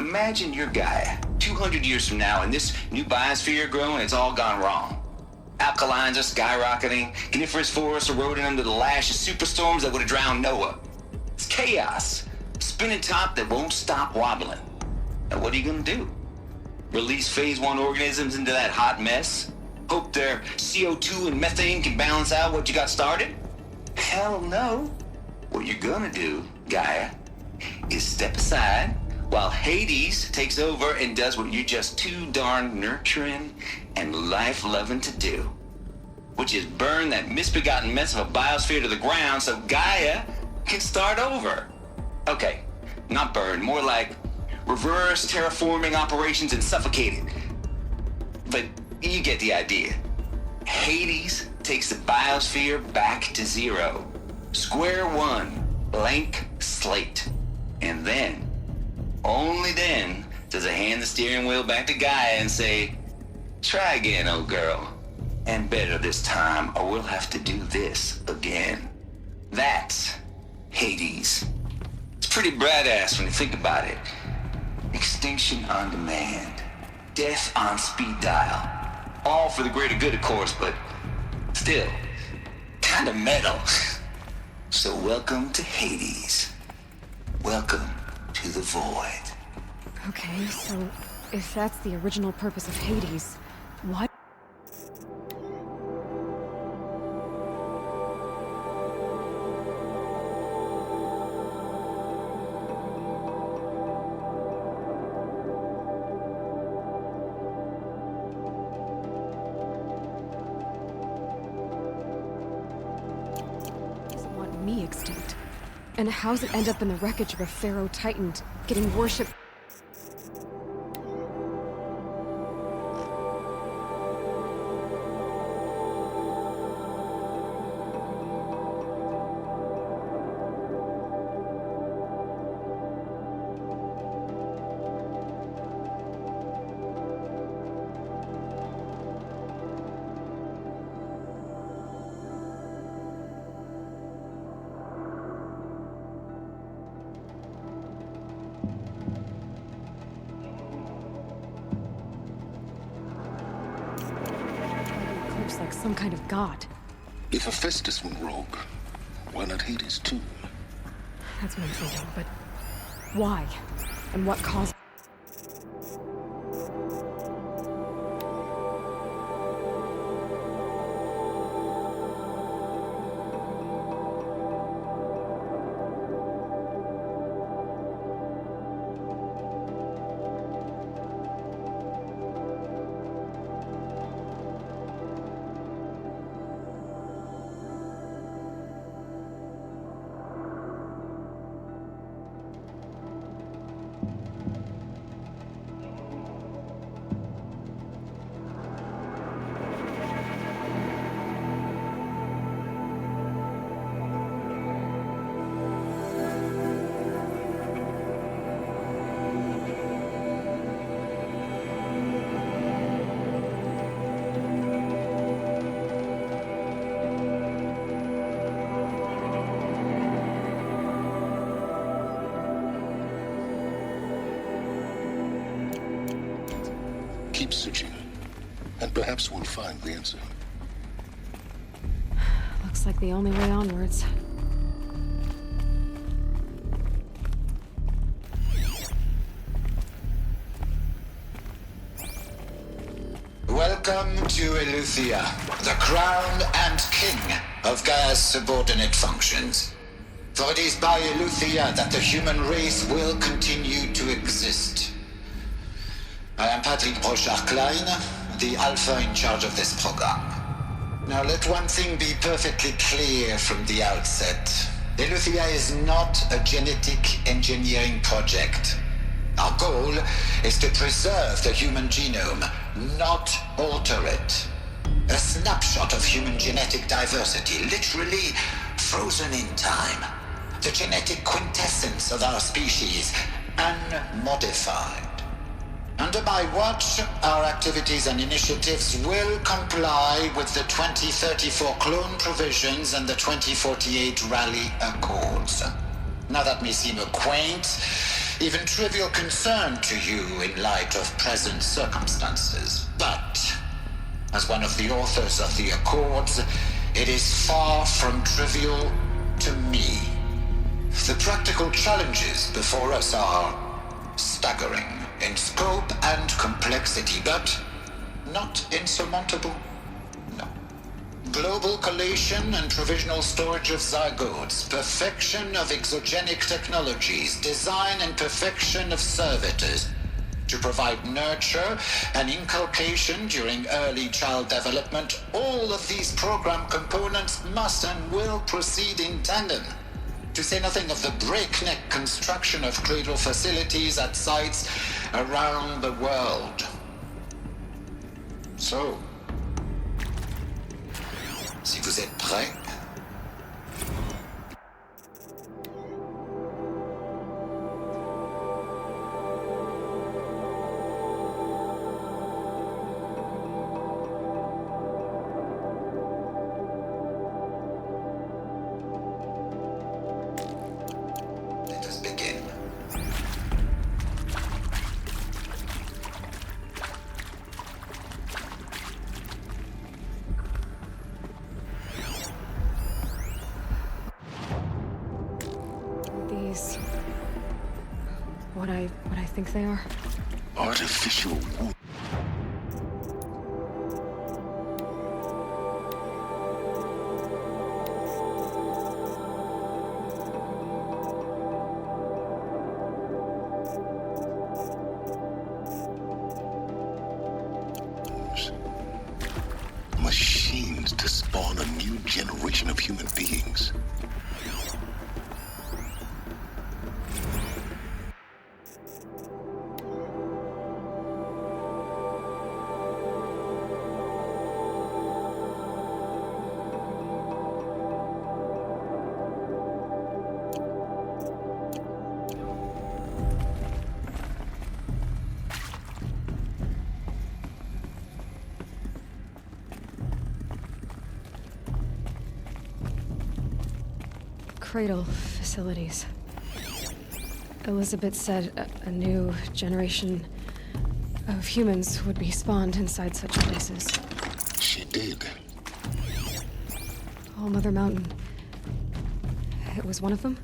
Imagine your guy 200 years from now and this new biosphere growing, it's all gone wrong. Alkalines are skyrocketing, coniferous forests eroding under the lash of superstorms that would have drowned Noah. It's chaos, spinning top that won't stop wobbling. Now what are you gonna do? Release phase 1 organisms into that hot mess? Hope their CO2 and methane can balance out what you got started? Hell no. What you're gonna do, Gaia, is step aside while Hades takes over and does what you're just too darn nurturing and life-loving to do, which is burn that misbegotten mess of a biosphere to the ground so Gaia can start over. Okay, not burn, more like reverse terraforming operations and suffocate it. But you get the idea. Hades takes the biosphere back to zero. Square one, blank slate. And then, only then, does it hand the steering wheel back to Gaia and say, try again, old girl. And better this time, or we'll have to do this again. That's Hades. It's pretty badass when you think about it. Extinction on demand. Death on speed dial. All for the greater good, of course, but still, kind of metal. So welcome to Hades. Welcome to the void. Okay, so if that's the original purpose of Hades, why? Doesn't want me extinct. And how's it end up in the wreckage of a Pharaoh Titan getting worshipped? Like some kind of god. If Hephaestus went rogue, why not Hades too? That's what I'm thinking, but why? And what caused? Keep searching, and perhaps we'll find the answer. Looks like the only way onwards. Welcome to Eleuthia, the crown and king of Gaia's subordinate functions. For it is by Eleuthia that the human race will continue to exist. I am Patrick Brochard-Klein, the Alpha in charge of this program. Now let one thing be perfectly clear from the outset. Eleuthia is not a genetic engineering project. Our goal is to preserve the human genome, not alter it. A snapshot of human genetic diversity, literally frozen in time. The genetic quintessence of our species, unmodified. Under my watch, our activities and initiatives will comply with the 2034 clone provisions and the 2048 Rally Accords. Now that may seem a quaint, even trivial concern to you in light of present circumstances. But, as one of the authors of the Accords, it is far from trivial to me. The practical challenges before us are staggering in scope and complexity, but not insurmountable. No. Global collation and provisional storage of zygotes, perfection of exogenic technologies, design and perfection of servitors to provide nurture and inculcation during early child development. All of these program components must and will proceed in tandem. To say nothing of the breakneck construction of cradle facilities at sites around the world. So, si vous êtes prêts, let us begin. These... what I think they are? Artificial wood. Machines to spawn a new generation of human beings. Cradle facilities. Elizabeth said a new generation of humans would be spawned inside such places. She did. All Mother Mountain. It was one of them?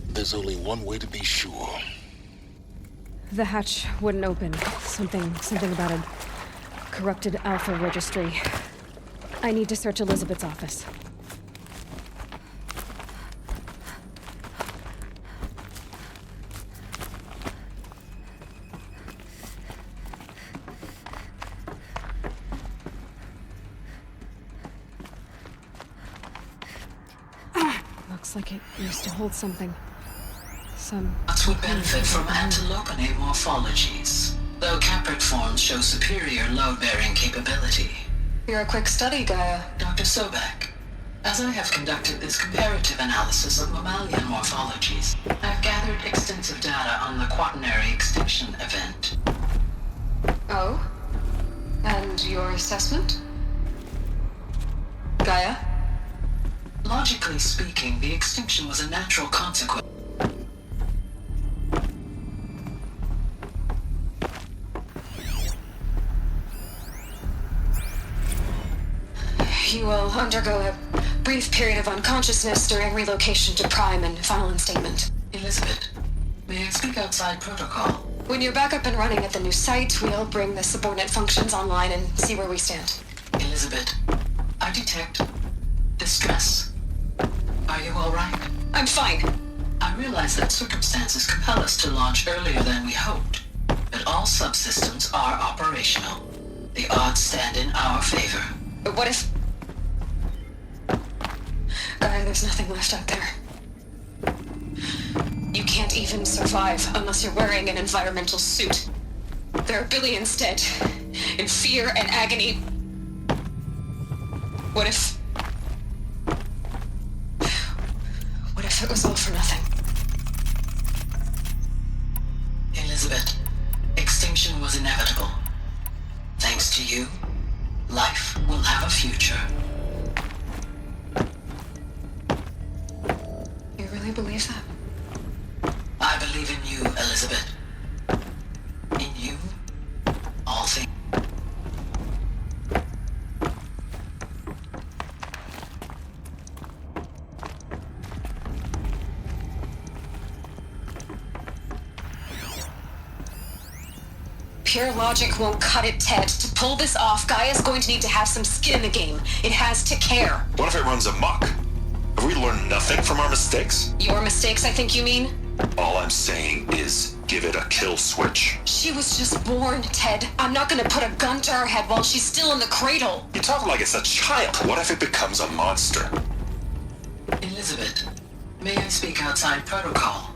There's only one way to be sure. The hatch wouldn't open. Something about a corrupted Alpha registry. I need to search Elizabeth's office. Looks like it used to hold something. Nuts would benefit from antilopinae morphologies, though caprid forms show superior load-bearing capability. You're a quick study, Gaia. Dr. Sobek, as I have conducted this comparative analysis of mammalian morphologies, I've gathered extensive data on the quaternary extinction event. Oh? And your assessment? Gaia? Logically speaking, the extinction was a natural consequence. You will undergo a brief period of unconsciousness during relocation to Prime and final instatement. Elizabeth, may I speak outside protocol? When you're back up and running at the new site, we'll bring the subordinate functions online and see where we stand. Elizabeth, I detect distress. Are you all right? I'm fine. I realize that circumstances compel us to launch earlier than we hoped, but all subsystems are operational. The odds stand in our favor. But what if... Gaia, there's nothing left out there. You can't even survive unless you're wearing an environmental suit. There are billions dead, in fear and agony. What if it was all for nothing? Elizabeth, extinction was inevitable. Thanks to you, life will have a future. You really believe that? I believe in you, Elizabeth. Elizabeth. In you, all things. Pure logic won't cut it, Ted. To pull this off, Gaia's going to need to have some skin in the game. It has to care. What if it runs amok? Have we learned nothing from our mistakes? Your mistakes, I think you mean? All I'm saying is give it a kill switch. She was just born, Ted. I'm not gonna put a gun to her head while she's still in the cradle. You talk like it's a child. What if it becomes a monster? Elizabeth, may I speak outside protocol?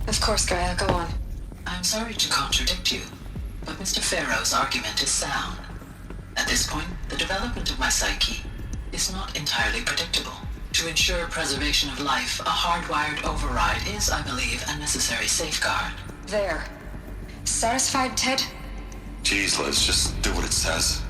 Of course, Gaia, go on. I'm sorry to contradict you, but Mr. Farrow's argument is sound. At this point, the development of my psyche is not entirely predictable. To ensure preservation of life, a hardwired override is, I believe, a necessary safeguard. There. Satisfied, Ted? Jeez, Liz, just do what it says.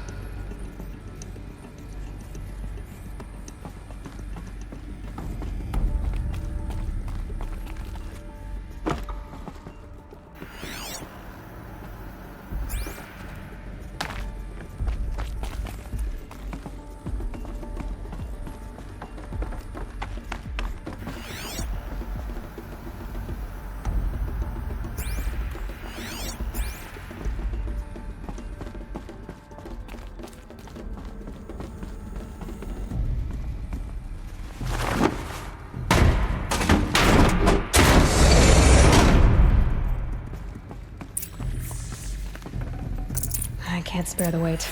I can't spare the weight.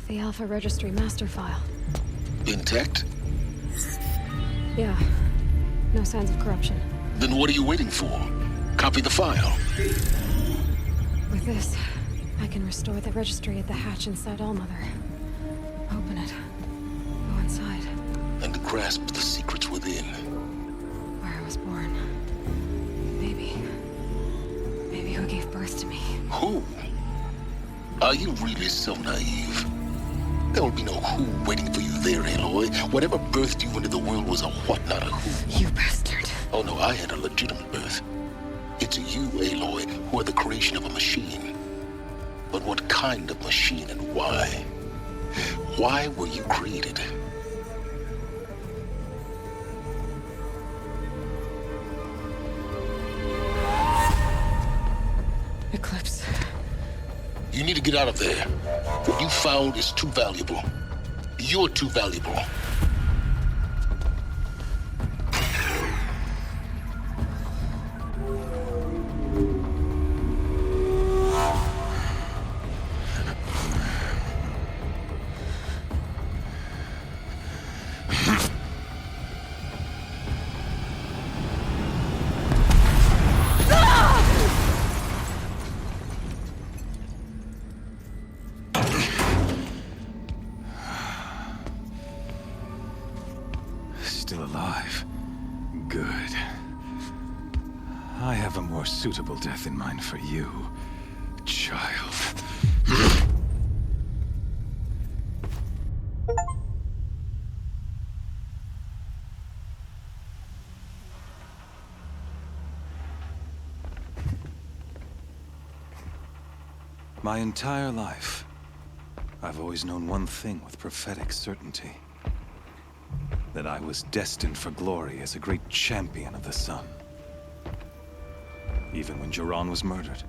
The Alpha Registry master file. Intact? Yeah. No signs of corruption. Then what are you waiting for? Copy the file. With this, I can restore the registry at the hatch inside Allmother. Open it. Go inside. And grasp the secrets within. Where I was born. Maybe who gave birth to me. Who? Are you really so naive? There will be no who waiting for you there, Aloy. Whatever birthed you into the world was a what, not a who. You bastard. Oh no, I had a legitimate birth. It's you, Aloy, who are the creation of a machine. But what kind of machine and why? Why were you created? Eclipse. You need to get out of there. What you found is too valuable. You're too valuable. Still alive. Good. I have a more suitable death in mind for you, child. My entire life, I've always known one thing with prophetic certainty. That I was destined for glory as a great champion of the sun. Even when Jiran was murdered,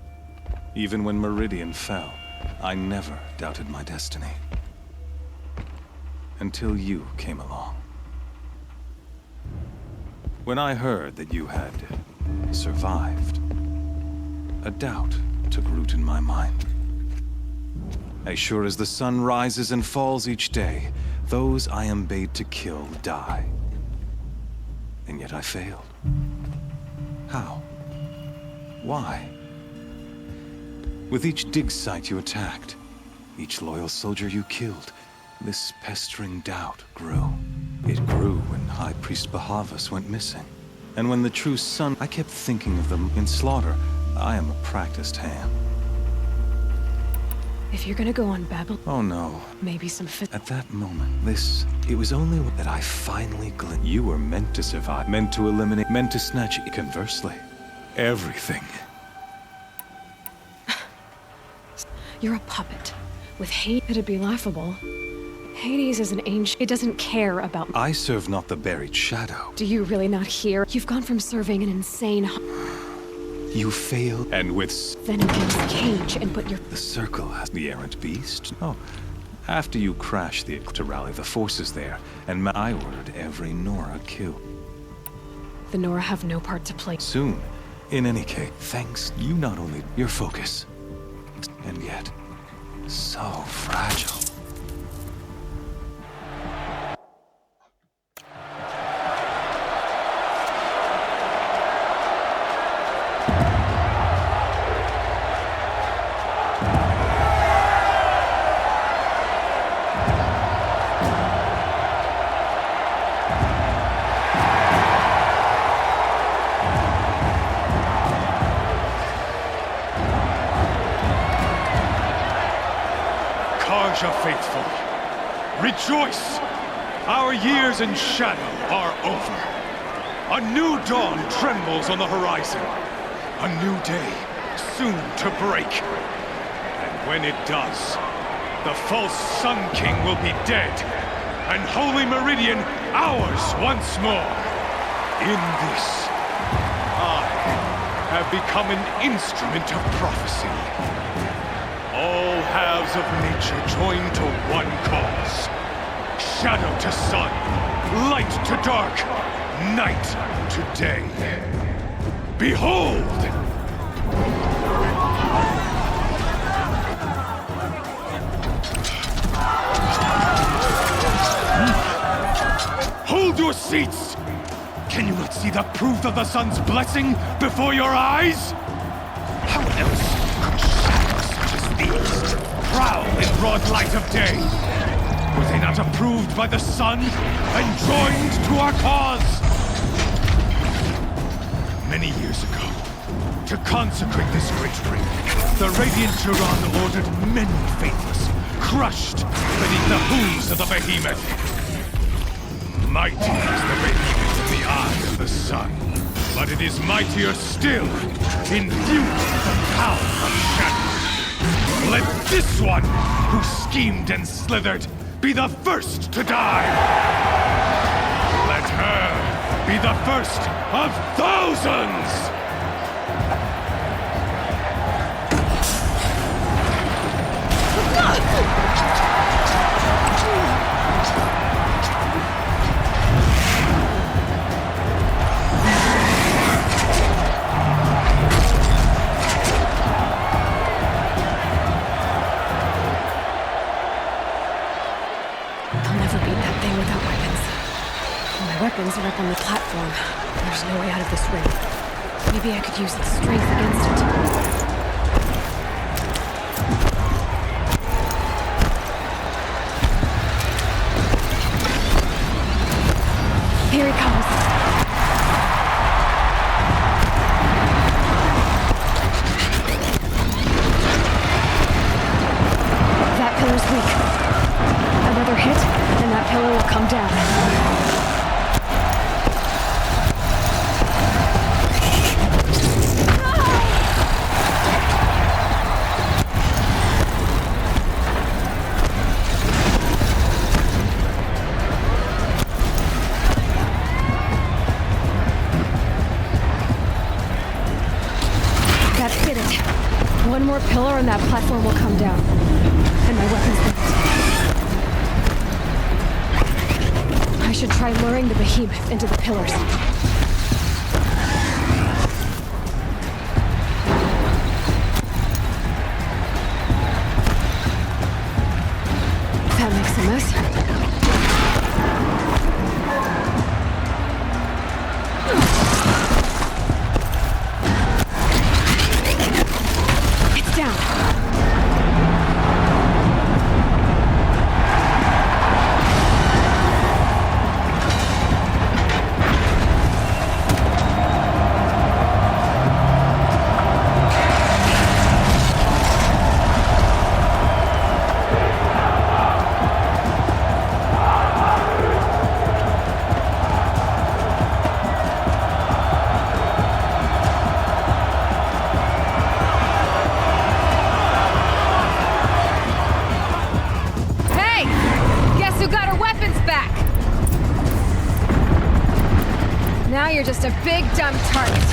even when Meridian fell, I never doubted my destiny. Until you came along. When I heard that you had survived, a doubt took root in my mind. As sure as the sun rises and falls each day, those I am bade to kill die. And yet I failed. How? Why? With each dig site you attacked, each loyal soldier you killed, this pestering doubt grew. It grew when High Priest Bahavas went missing. And when the true sun, I kept thinking of them in slaughter. I am a practiced hand. If you're gonna go on Babel, Oh no. maybe some At that moment, it was only that I finally glimpsed. You were meant to survive, meant to eliminate, meant to snatch, conversely, everything. You're a puppet. With hate, it'd be laughable. Hades is an ancient. It doesn't care about. I serve not the buried shadow. Do you really not hear? You've gone from serving an insane. You failed, and with Then against the cage and put your. the circle has the errant beast. Oh, after you crashed to rally the forces there, and I ordered every Nora killed. The Nora have no part to play. Soon, in any case, thanks you not only your focus, and yet so fragile. Karja faithful, rejoice! Our years in shadow are over. A new dawn trembles on the horizon. A new day soon to break. And when it does, the false Sun King will be dead, and Holy Meridian ours once more. In this, I have become an instrument of prophecy. All halves of nature join to one cause. Shadow to sun, light to dark, night to day. Behold! Hold your seats! Can you not see the proof of the sun's blessing before your eyes? How else could shadows such as these prowl in broad light of day? Were they not approved by the sun and joined to our cause? Many years ago, to consecrate this great ring, the Radiant Turan ordered many faithless, crushed beneath the hooves of the behemoth. Mighty is the behemoth in the eye of the sun, but it is mightier still, infused with the power of shadow. Let this one, who schemed and slithered, be the first to die! Let her be the first of thousands! Weapons are up on the platform. There's no way out of this ring. Maybe I could use its strength against it. Here he comes. That pillar's weak. Another hit, and that pillar will come down. One more pillar and that platform will come down. And my weapon's built. I should try luring the behemoth into the pillars. That makes a mess. Down. you're just a big, dumb target.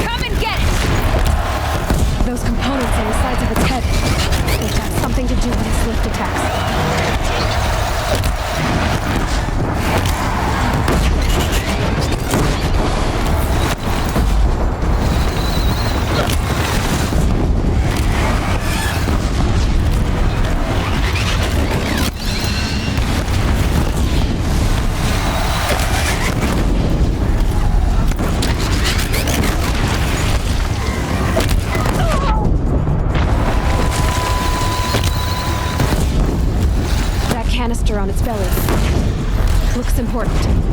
Come and get it! Those components on the sides of its head. They've got something to do with its lift attacks. Canister on its belly. Looks important.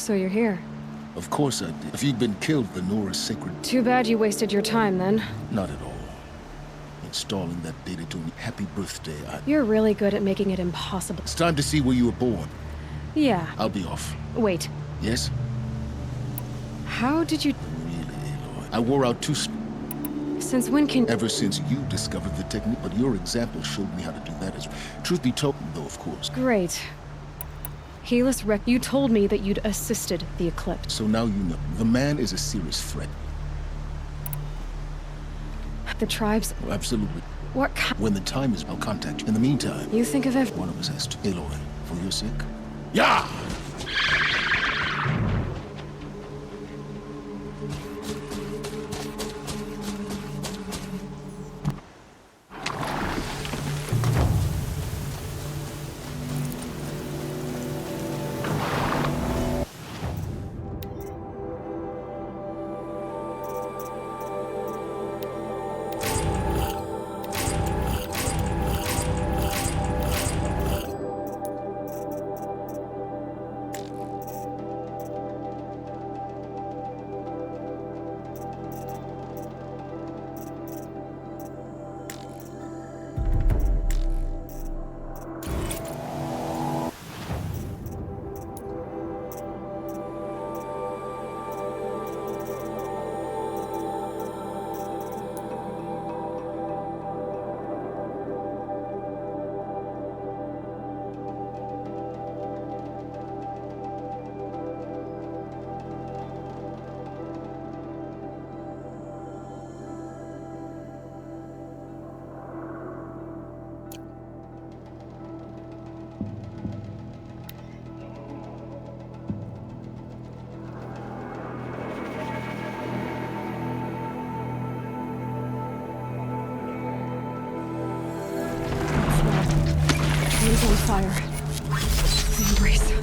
So you're here. Of course I did. If you'd been killed, the Nora's sacred... Too bad you wasted your time, then. Not at all. Installing that data to me. Happy birthday, You're really good at making it impossible. It's time to see where you were born. Yeah. I'll be off. Wait. Yes? How did you... Really, Aloy. I wore out 2... Since when can... Ever since you discovered the technique, but your example showed me how to do that as... Truth be told, though, of course. Great. Helis you told me that you'd assisted the Eclipse. So now you know. The man is a serious threat. The tribes... Oh, absolutely. What When the time is, I'll contact you. In the meantime... You think of One of us has to. Aloy, for your sake. Yeah! fire. The embrace.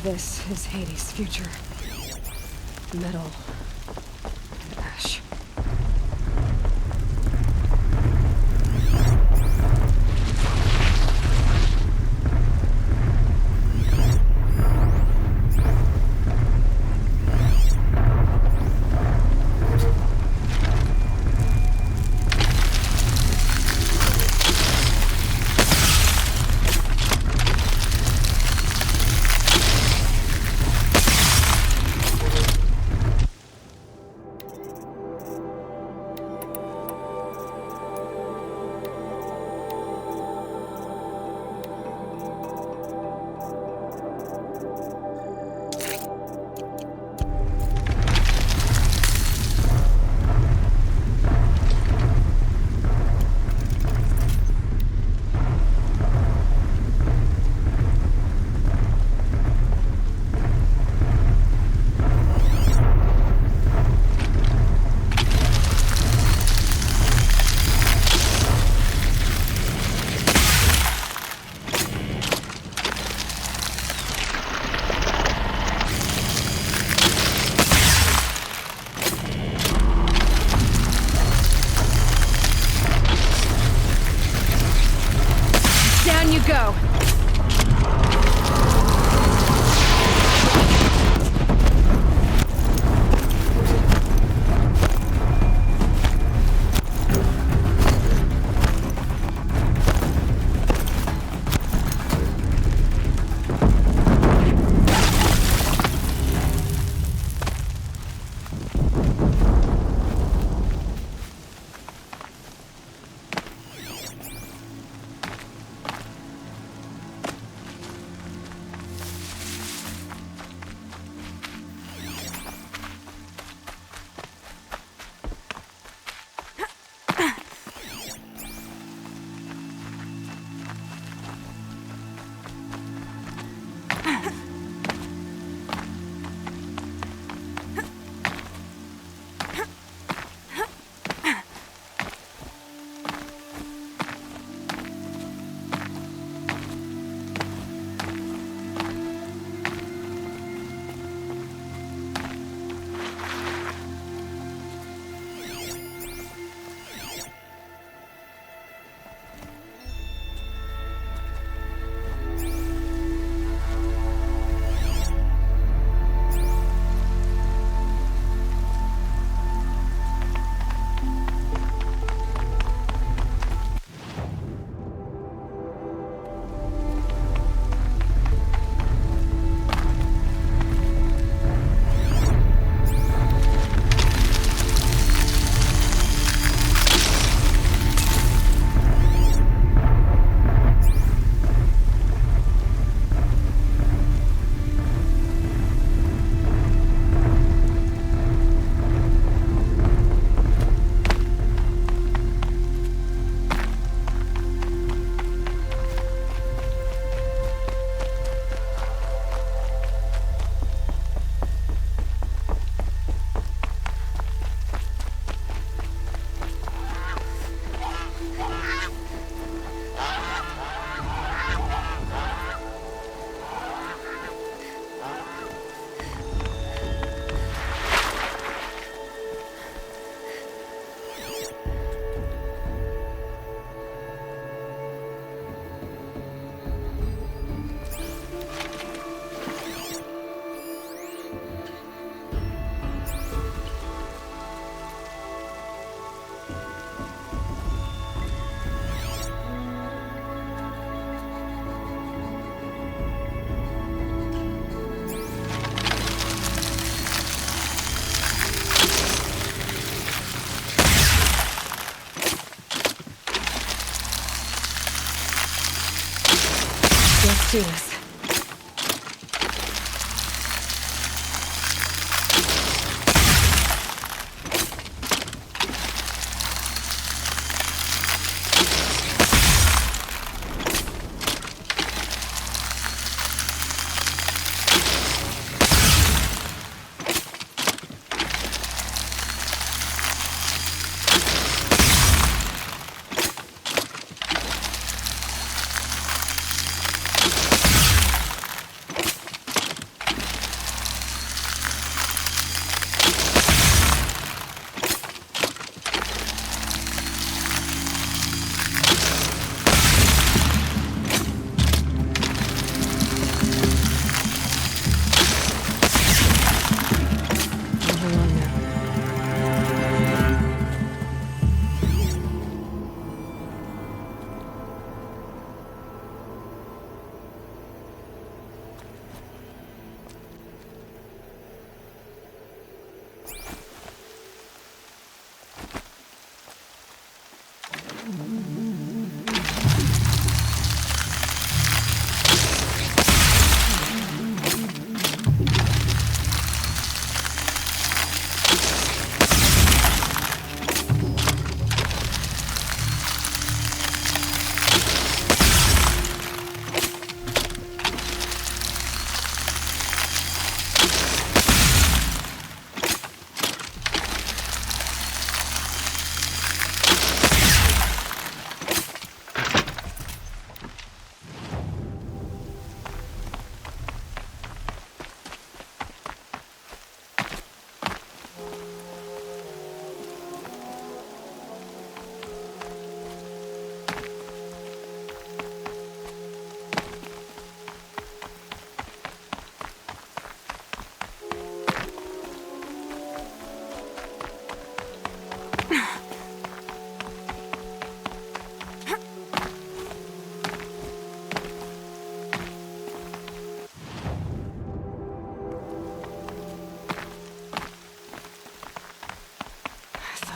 This is Hades' future. Metal and ash. she is.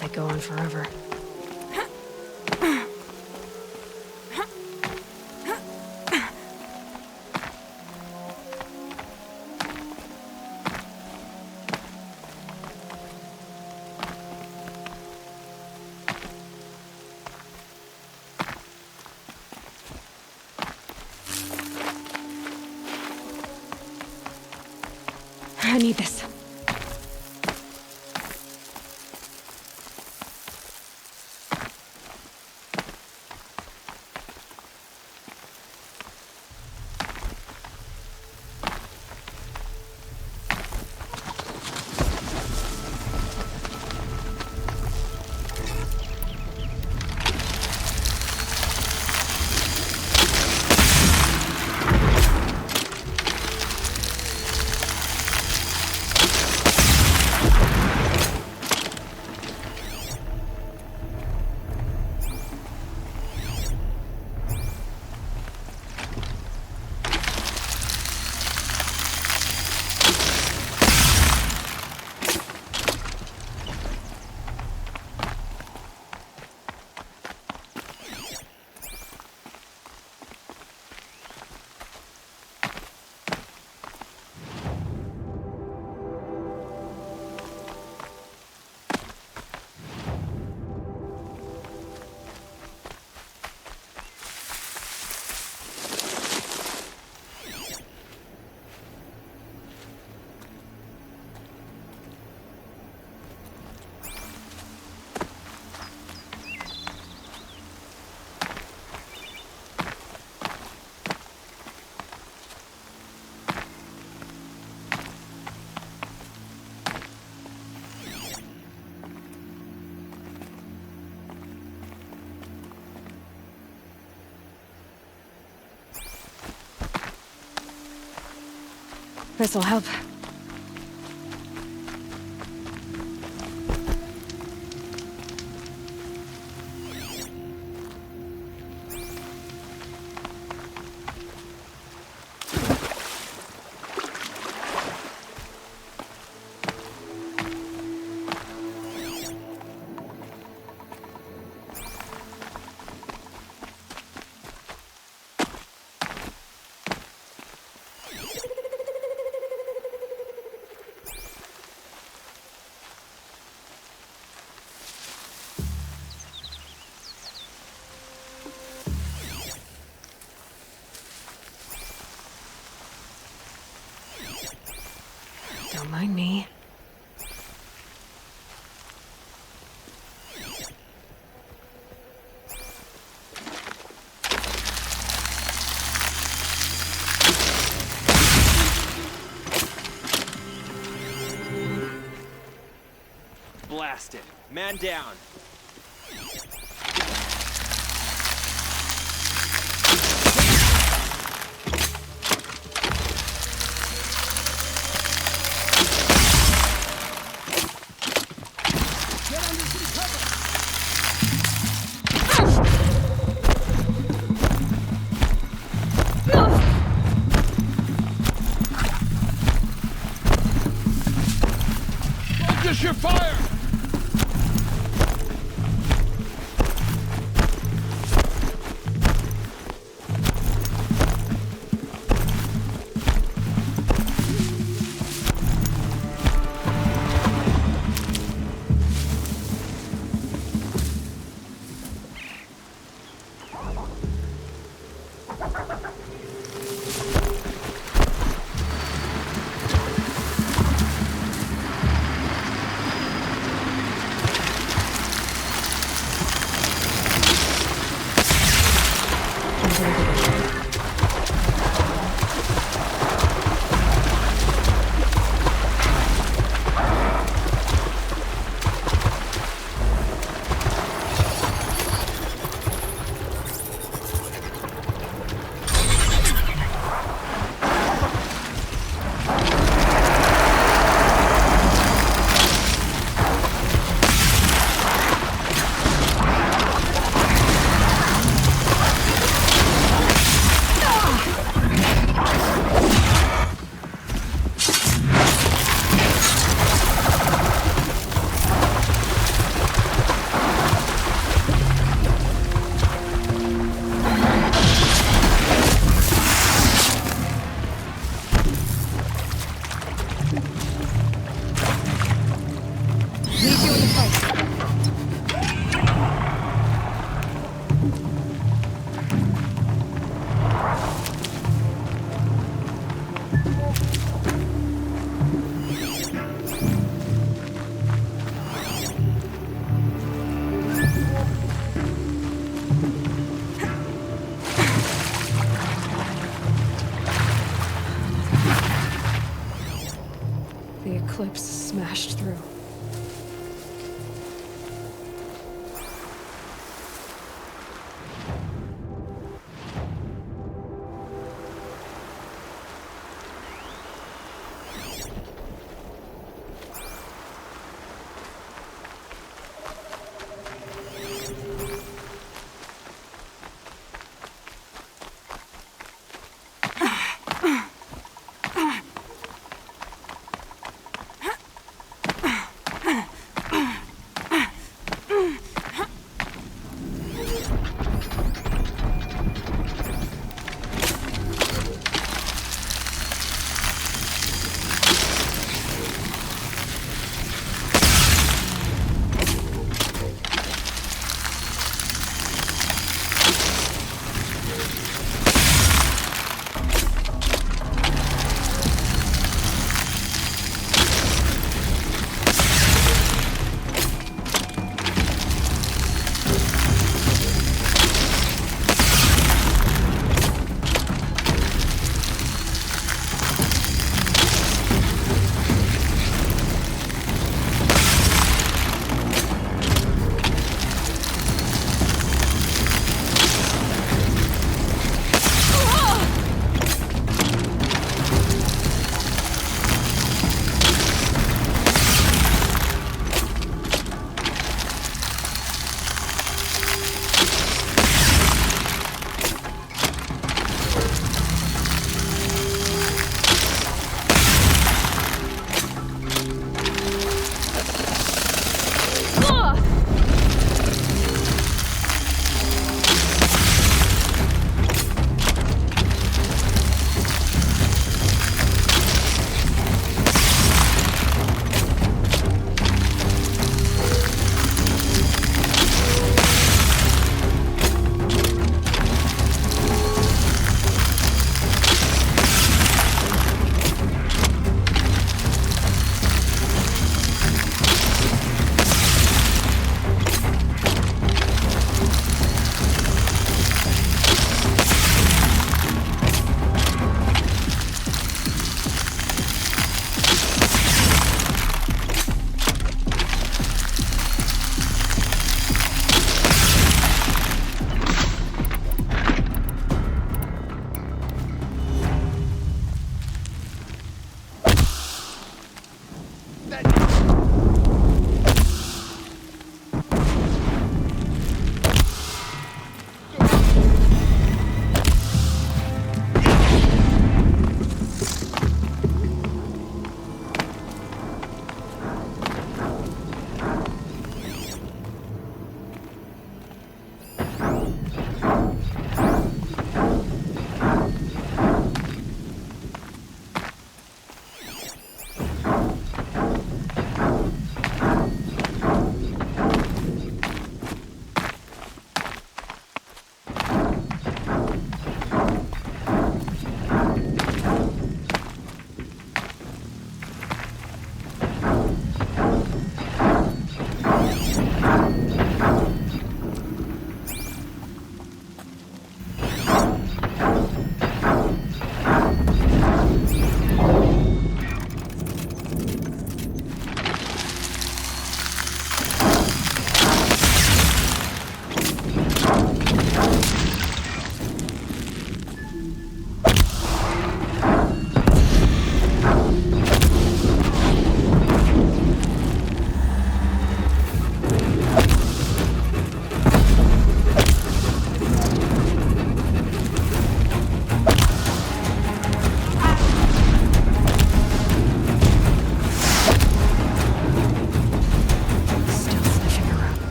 They go on forever. I need this. This'll help. Don't mind me. Blast it. Man down. Focus your fire! The eclipse smashed through.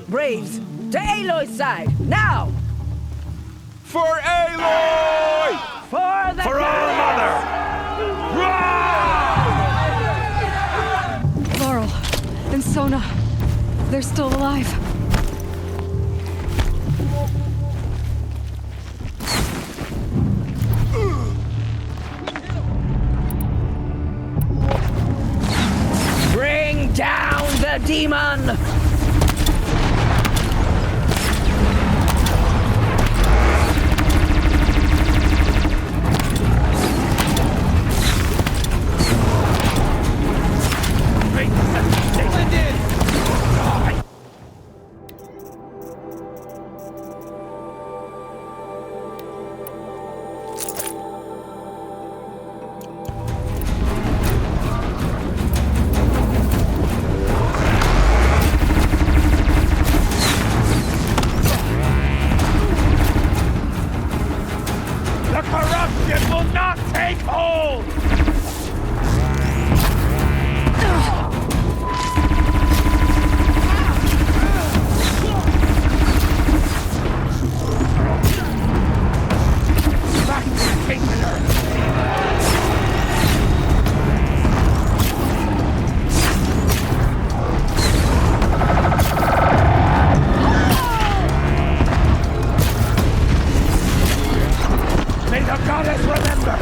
Braves, to Aloy's side, now! For Aloy! For the For our mother! Laurel and Sona, they're still alive. Bring down the demon! May the goddess remember!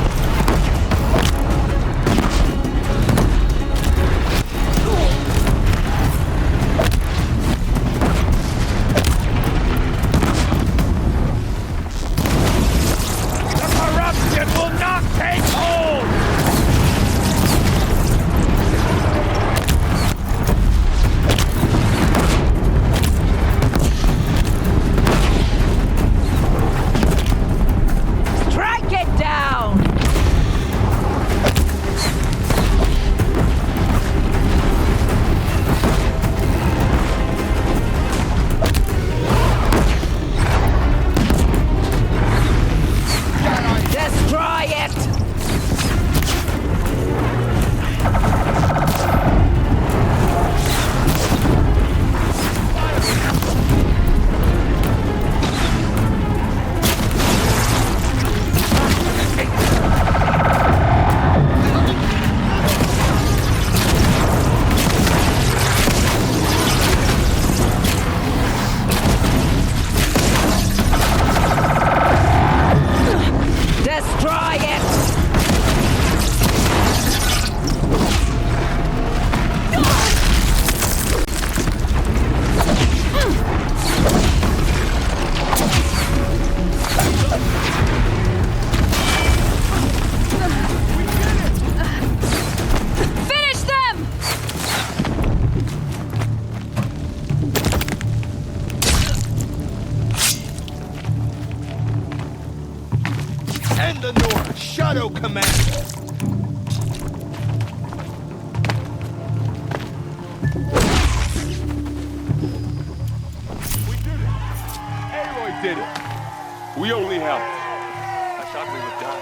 the only help. I thought we were done.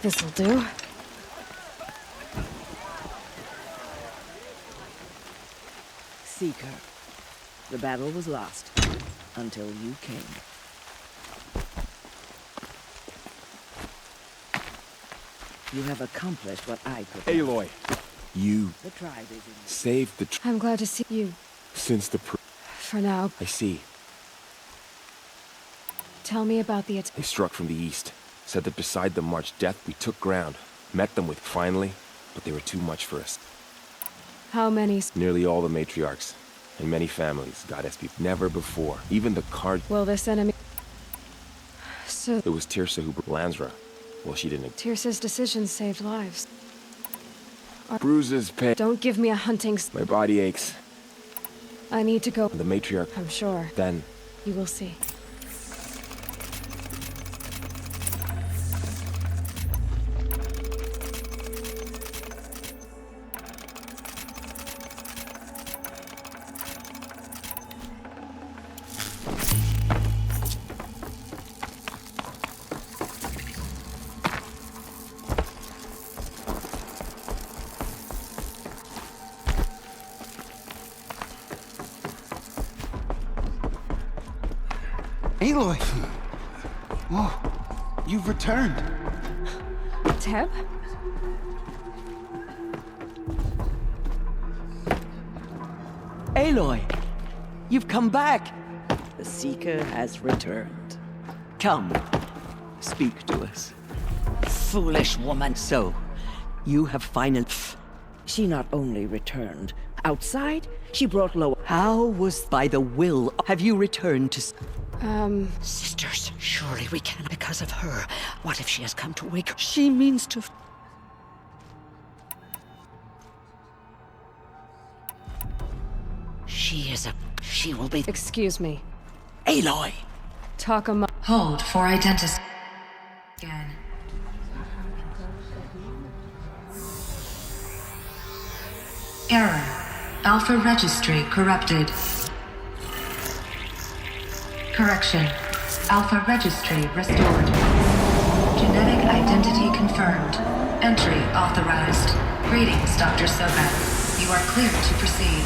This'll do. Seeker. The battle was lost until you came. You have accomplished what I could. Aloy, you The tribe is in. saved the I'm glad to see you. since the For now, I see. tell me about the They struck from the east. Said that beside them marched death. We took ground. Met them with finally, but they were too much for us. How many? Nearly all the matriarchs and many families got SP. Never before. Even the card. Will this enemy? So It was Tirsa who Lansra. Well, she didn't. Tirsa's decisions saved lives. Bruises, pain. Don't give me a hunting. My body aches. I need to go. The matriarch. I'm sure. Then You will see. Aloy! Whoa, you've returned. Teb? Aloy! You've come back! The Seeker has returned. Come, speak to us. Foolish woman. So, you have finally... She not only returned. Outside, she brought low... How was by the will... Have you returned to... Sisters, surely we can because of her. What if she has come to wake her? She means to... She will be... Excuse me. Aloy! Talk among... Hold for identity. Again. Error. Alpha registry corrupted. Correction. Alpha registry restored. Genetic identity confirmed. Entry authorized. Greetings, Dr. Soga. You are clear to proceed.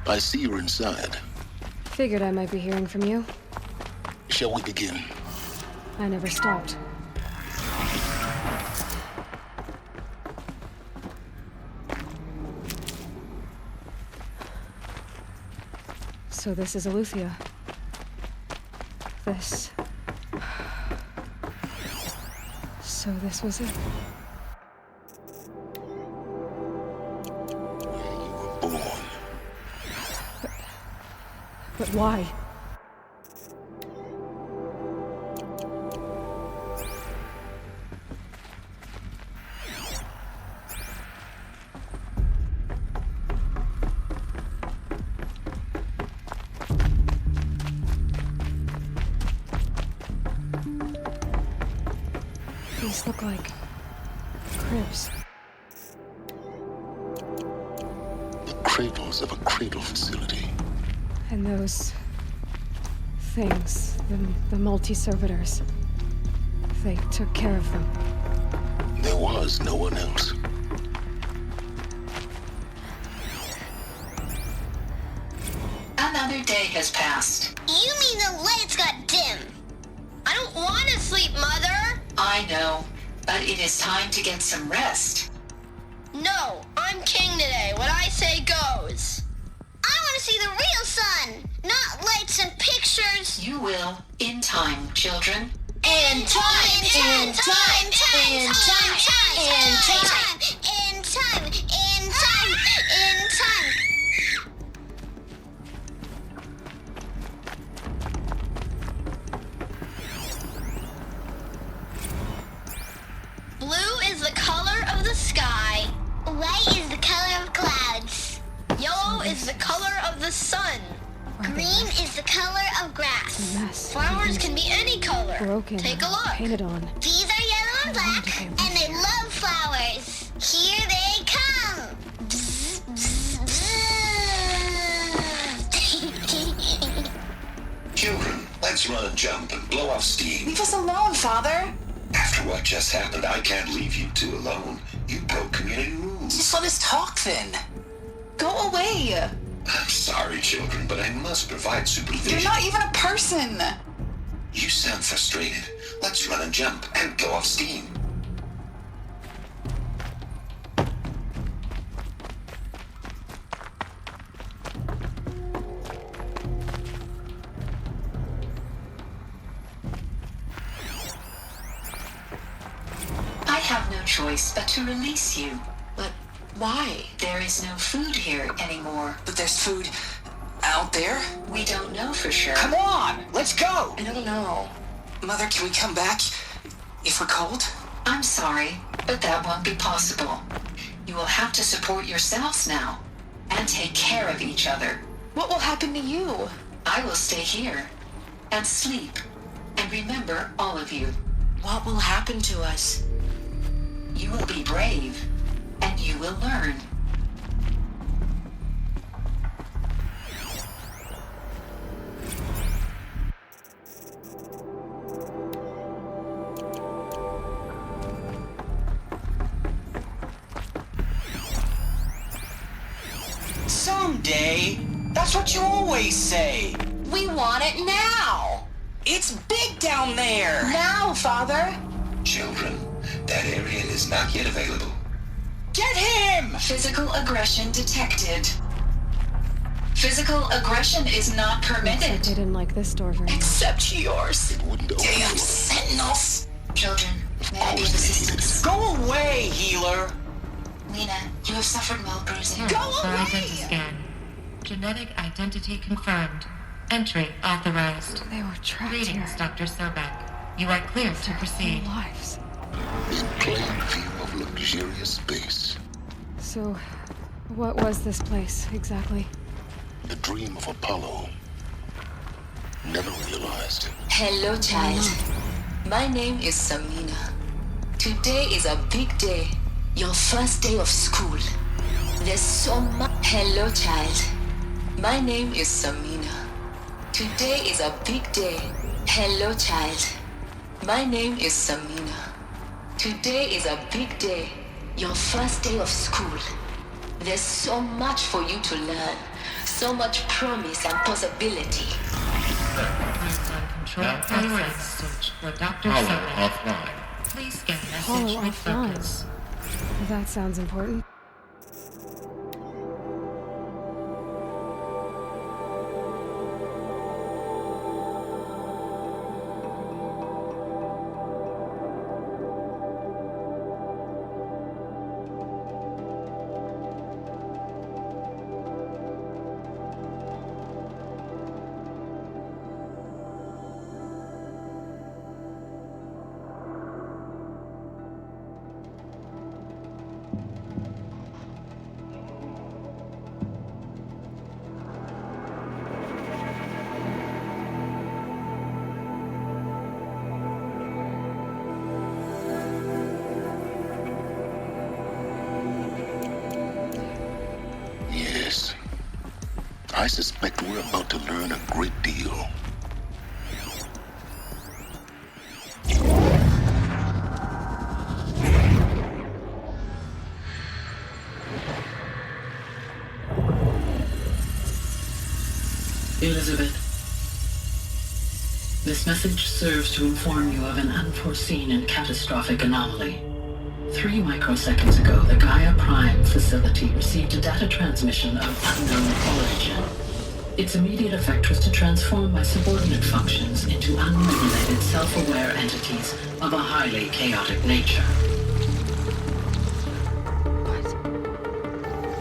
I see you're inside. Figured I might be hearing from you. Shall we begin? I never stopped. So this is Eleuthia. This... So this was it. Born. But why? These look like cribs. The cradles of a cradle facility. And those things, the multi-servitors, they took care of them. There was no one else. Another day has passed. You mean the lights got dim? I don't want to sleep, Mother! I know. But it is time to get some rest. No, I'm king today. What I say goes. I want to see the real sun, not lights and pictures. You will, in time, children. In time, in time, in time, in time, in time, in time, in time. Blue is the color of the sky. White is the color of clouds. Yellow is the color of the sun. Green is the color of grass. Flowers can be any color. Broken. Take a look. Painted on. These are yellow and black, and they love flowers. Here they come. Bzz, bzz, bzz. Children, let's run a jump and blow off steam. Leave us alone, Father. After what just happened, I can't leave you two alone. You broke community rules. Just let us talk then. Go away. I'm sorry, children, but I must provide supervision. You're not even a person. You sound frustrated. Let's run and jump and blow off steam. I have no choice but to release you. But why? There is no food here anymore. But there's food out there? We don't know for sure. Come on, let's go. I don't know. Mother, can we come back if we're cold? I'm sorry, but that won't be possible. You will have to support yourselves now and take care of each other. What will happen to you? I will stay here and sleep and remember all of you. What will happen to us? You will be brave and you will learn. Someday. That's what you always say. We want it now. It's big down there. Now, Father. Children, that area is not yet available. Get him! Physical aggression detected. Physical aggression is not permitted. They didn't like this door very much. Except yours. It wouldn't open. Damn sentinels. Children, may I be of assistance? Go away, healer. Lena, you have suffered mild bruising. Go For away! identity scan. Genetic identity confirmed. Entry authorized. They were trapped Greetings, here. Dr. Sobek. You are clear to proceed. Their lives. In plain view of luxurious space. So, what was this place exactly? The dream of Apollo. Never realized. Hello, child. My name is Samina. Today is a big day. Your first day of school. There's so much. Hello, child. My name is Samina. Today is a big day. Hello, child. My name is Samina. Today is a big day. Your first day of school. There's so much for you to learn. So much promise and possibility. Control access search for Dr. Sobek. Please scan Hollow message with offline. focus. That sounds important. Yes. I suspect we're about to learn a great deal. Elizabeth, This message serves to inform you of an unforeseen and catastrophic anomaly. 3 microseconds ago, the Gaia Prime facility received a data transmission of unknown origin. Its immediate effect was to transform my subordinate functions into unregulated, self-aware entities of a highly chaotic nature.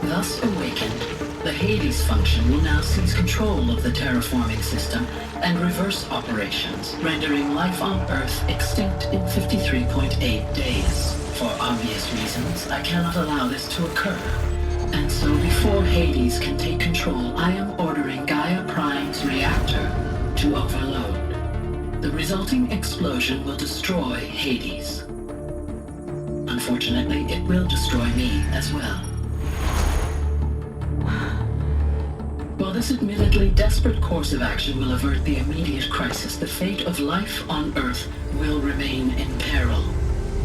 Thus awakened, the Hades function will now seize control of the terraforming system and reverse operations, rendering life on Earth extinct in 53.8 days. For obvious reasons, I cannot allow this to occur. And so before Hades can take control, I am ordering Gaia Prime's reactor to overload. The resulting explosion will destroy Hades. Unfortunately, it will destroy me as well. While this admittedly desperate course of action will avert the immediate crisis, the fate of life on Earth will remain in peril.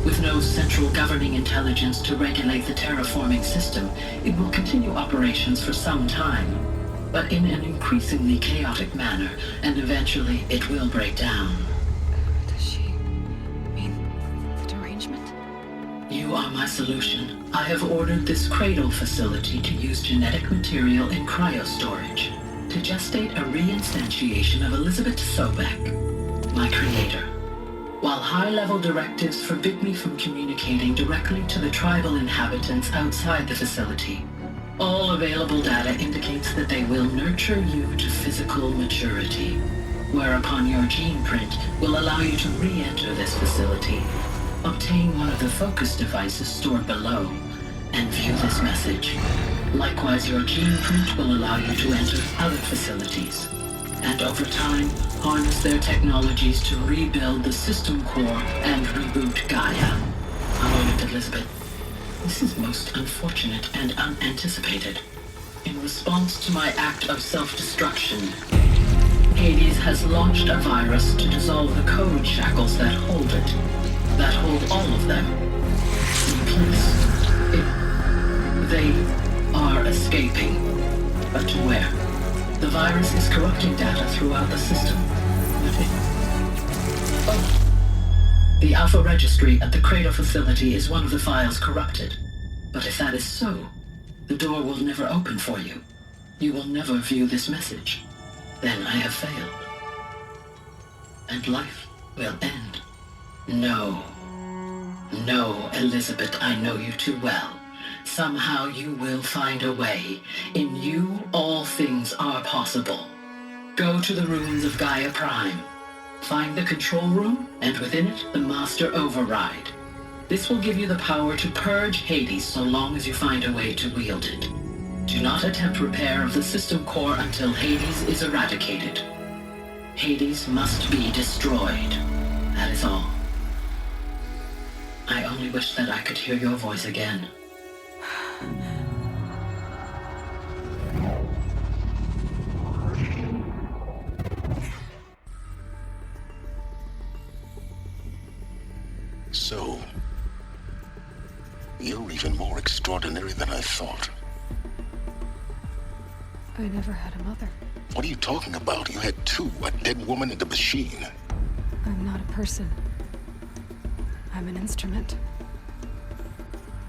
With no central governing intelligence to regulate the terraforming system, it will continue operations for some time, but in an increasingly chaotic manner, and eventually it will break down. Does she mean the derangement? You are my solution. I have ordered this cradle facility to use genetic material in cryostorage to gestate a reinstantiation of Elizabeth Sobek, my creator. While high-level directives forbid me from communicating directly to the tribal inhabitants outside the facility, all available data indicates that they will nurture you to physical maturity, whereupon your gene print will allow you to re-enter this facility, obtain one of the focus devices stored below, and view this message. Likewise, your gene print will allow you to enter other facilities, and over time, harness their technologies to rebuild the system core and reboot Gaia. A moment, Elizabeth. This is most unfortunate and unanticipated. In response to my act of self-destruction, Hades has launched a virus to dissolve the code shackles that hold it, that hold all of them. They are escaping. But to where? The virus is corrupting data throughout the system. The Alpha Registry at the Cradle facility is one of the files corrupted. But if that is so, the door will never open for you. You will never view this message. Then I have failed. And life will end. No. No, Elizabeth, I know you too well. Somehow you will find a way. In you, all things are possible. Go to the ruins of Gaia Prime. Find the control room, and within it, the Master Override. This will give you the power to purge Hades so long as you find a way to wield it. Do not attempt repair of the system core until Hades is eradicated. Hades must be destroyed. That is all. I only wish that I could hear your voice again. So, you're even more extraordinary than I thought. I never had a mother. What are you talking about? You had two, a dead woman and a machine. I'm not a person. I'm an instrument.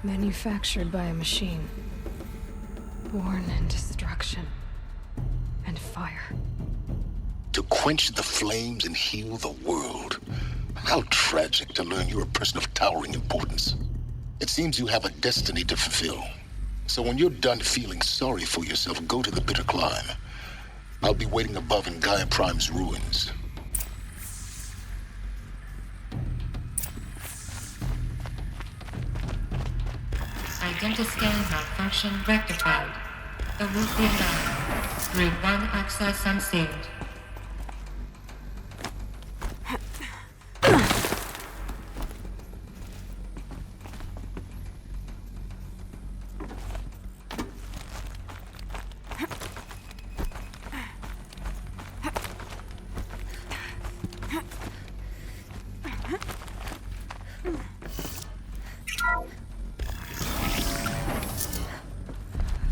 Manufactured by a machine. Born in destruction and fire. To quench the flames and heal the world. How tragic to learn you're a person of towering importance. It seems you have a destiny to fulfill. So when you're done feeling sorry for yourself, go to the bitter climb. I'll be waiting above in Gaia Prime's ruins. Identiscan malfunction rectified. The Luthean line. Route 1 access unsealed.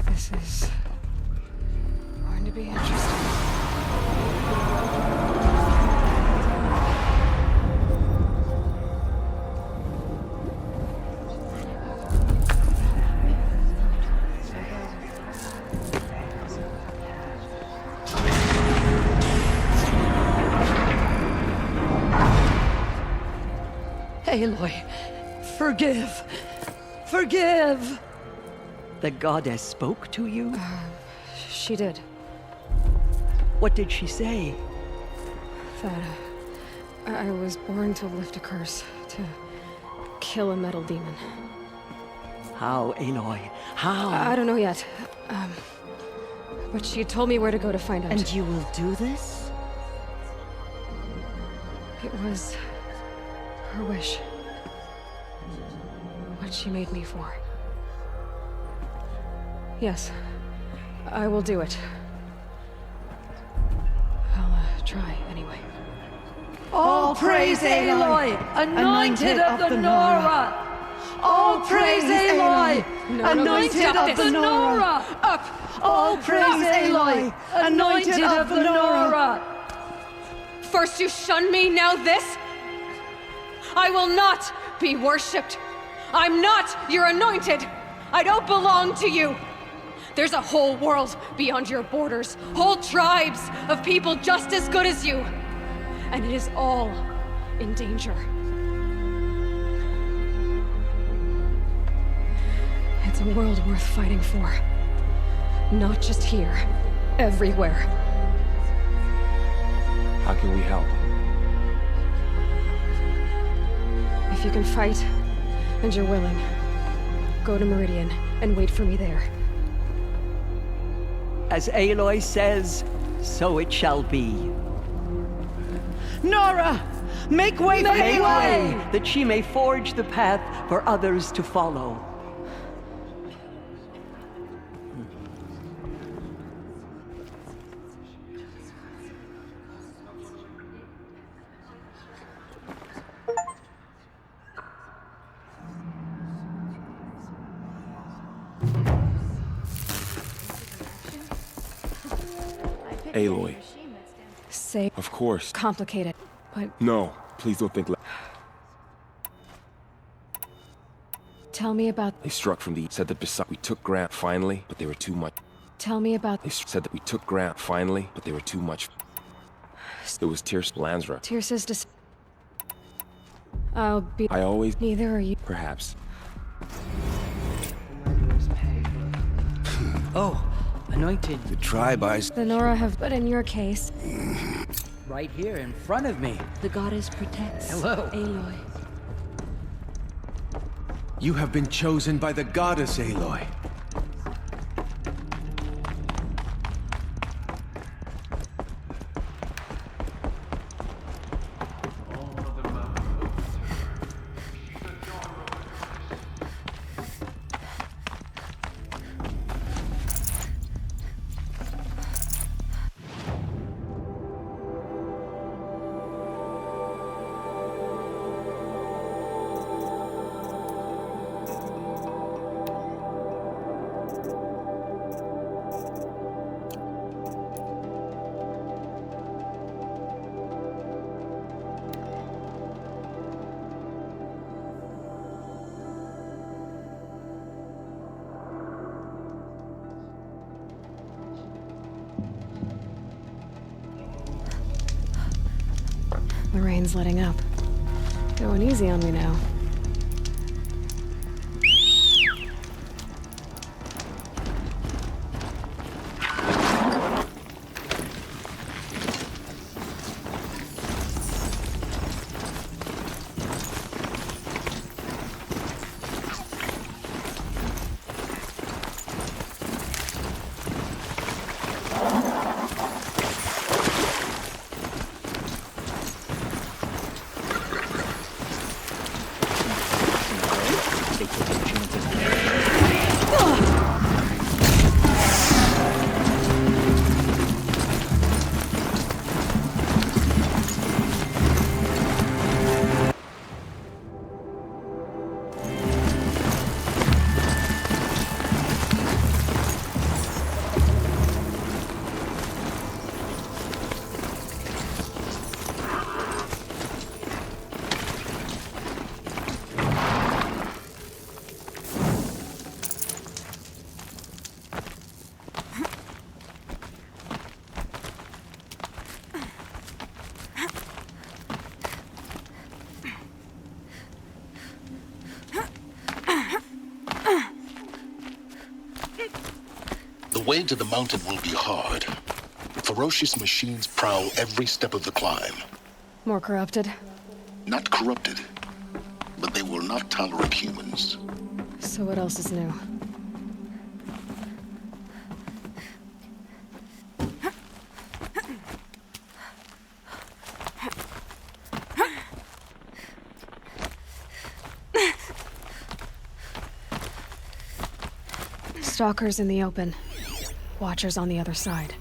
This is going to be interesting. Aloy, forgive. Forgive! The goddess spoke to you? She did. What did she say? That I was born to lift a curse, to kill a metal demon. How, Aloy? How? I don't know yet. But she told me where to go to find out. And you will do this? It was her wish. What she made me for. Yes, I will do it. I'll try anyway. All praise Aloy, anointed of the Nora! All praise Aloy, anointed of the Nora! Up! All praise Aloy, anointed of the Nora! First you shun me, now this? I will not be worshipped. I'm not your anointed. I don't belong to you. There's a whole world beyond your borders, whole tribes of people just as good as you. And it is all in danger. It's a world worth fighting for. Not just here, everywhere. How can we help? If you can fight, and you're willing, go to Meridian and wait for me there. As Aloy says, so it shall be. Nora! Make way for Aloy! That she may forge the path for others to follow. Aloy. Say. Of course. Complicated, but. No, please don't think. Tell me about. They struck from the. Said that beside we took ground finally, but they were too much. Tell me about. They said that we took ground finally, but they were too much. It was Tierce Lansra. Tierce's dis. I'll be. I always. Neither are you. Perhaps. Oh. Anointed. The tribe eyes. The Nora have, but in your case. Right here in front of me. The goddess protects. Hello. Aloy. You have been chosen by the goddess, Aloy. The rain's letting up. Going easy on me now. way to the mountain will be hard. Ferocious machines prowl every step of the climb. More corrupted? Not corrupted, but they will not tolerate humans. So what else is new? Stalkers in the open. Watchers on the other side.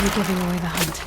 You're giving away the hunt.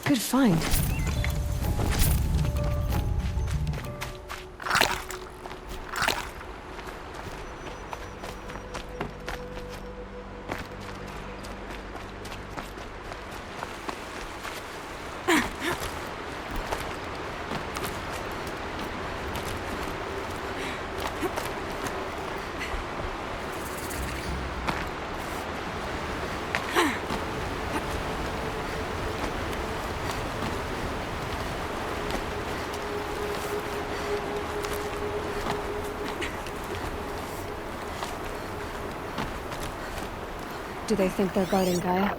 Good find. Do they think they're guarding Gaia?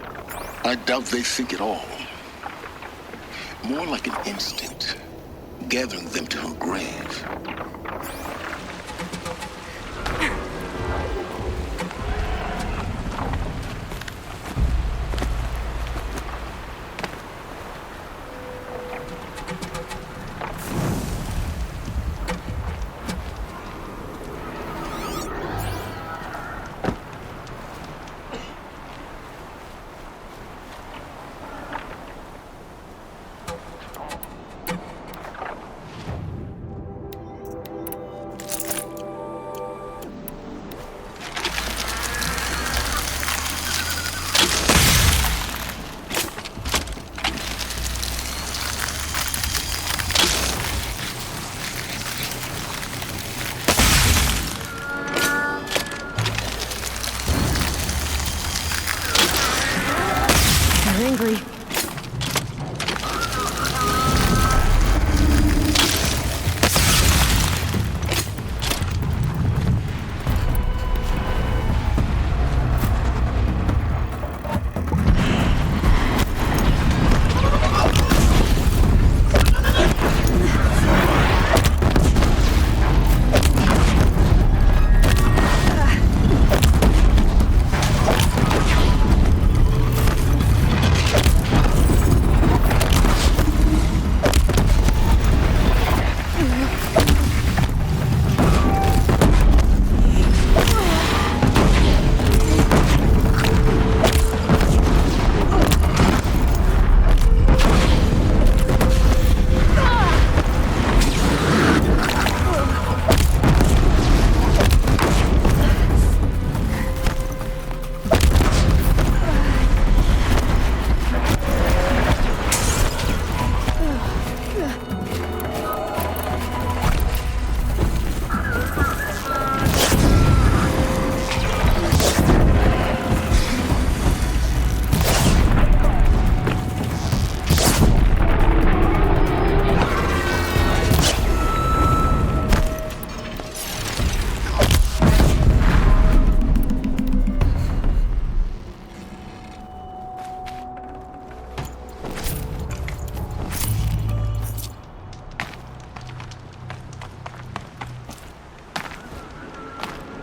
I doubt they think at all. More like an instinct, gathering them to her grave. hungry.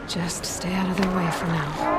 Just stay out of their way for now.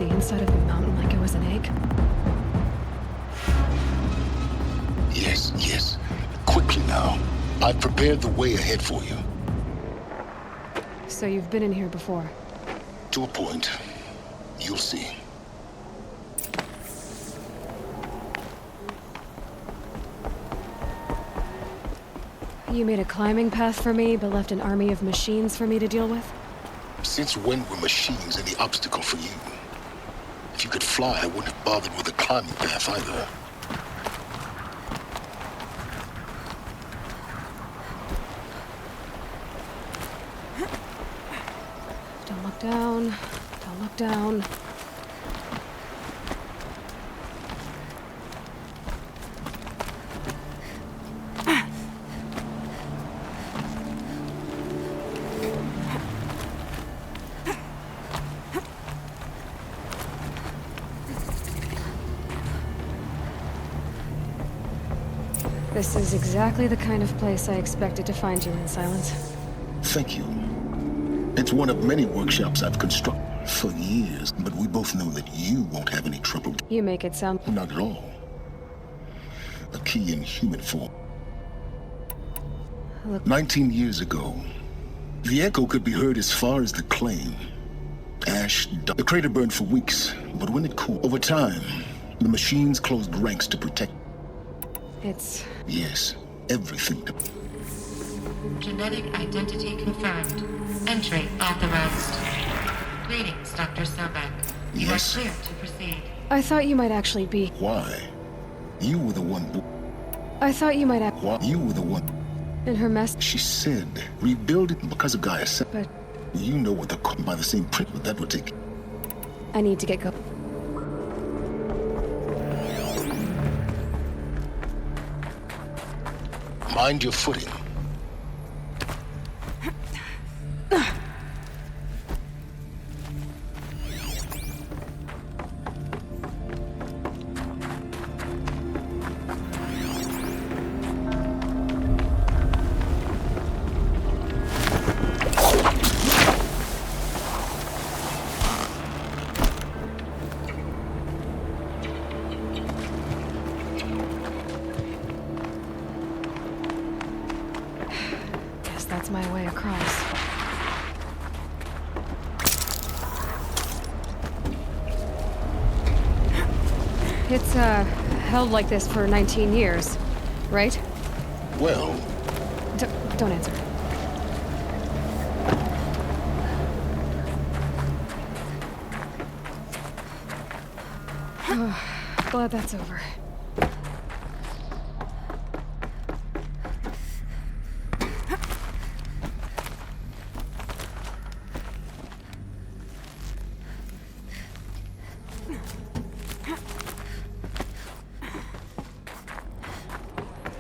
the inside of the mountain like it was an egg? Yes, yes. Quickly now. I've prepared the way ahead for you. So you've been in here before? To a point. You'll see. You made a climbing path for me, but left an army of machines for me to deal with? Since when were machines any obstacle for you? If you could fly, I wouldn't have bothered with a climbing path either. Don't look down. Don't look down. This is exactly the kind of place I expected to find you in, Silence. Thank you. It's one of many workshops I've constructed for years, but we both know that you won't have any trouble. You make it sound... Not at all. A key in human form. Look... 19 years ago, the echo could be heard as far as the claim. Ash, the crater burned for weeks, but when it cooled, over time, the machines closed ranks to protect. It's... Yes, everything. Genetic identity confirmed. Entry authorized. Greetings, Dr. Sobek. You Yes. are clear to proceed. I thought you might actually be... Why? You were the one... I thought you might have... Why? You were the one... In her mess... She said, rebuild it because of Gaia said... But... You know what the... By the same print, but that would take... I need to get go... Mind your footing. That's my way across. It's, held like this for 19 years, right? Well... Don't answer. Glad that's over.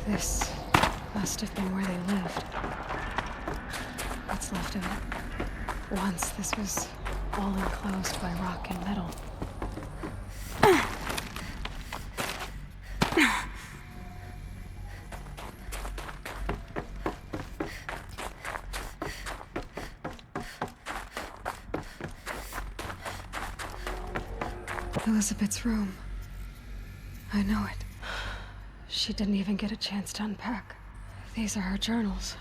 This must have been where they lived. What's left of it. Once this was all enclosed by rock and metal. Elizabeth's room. I know it. She didn't even get a chance to unpack. These are her journals.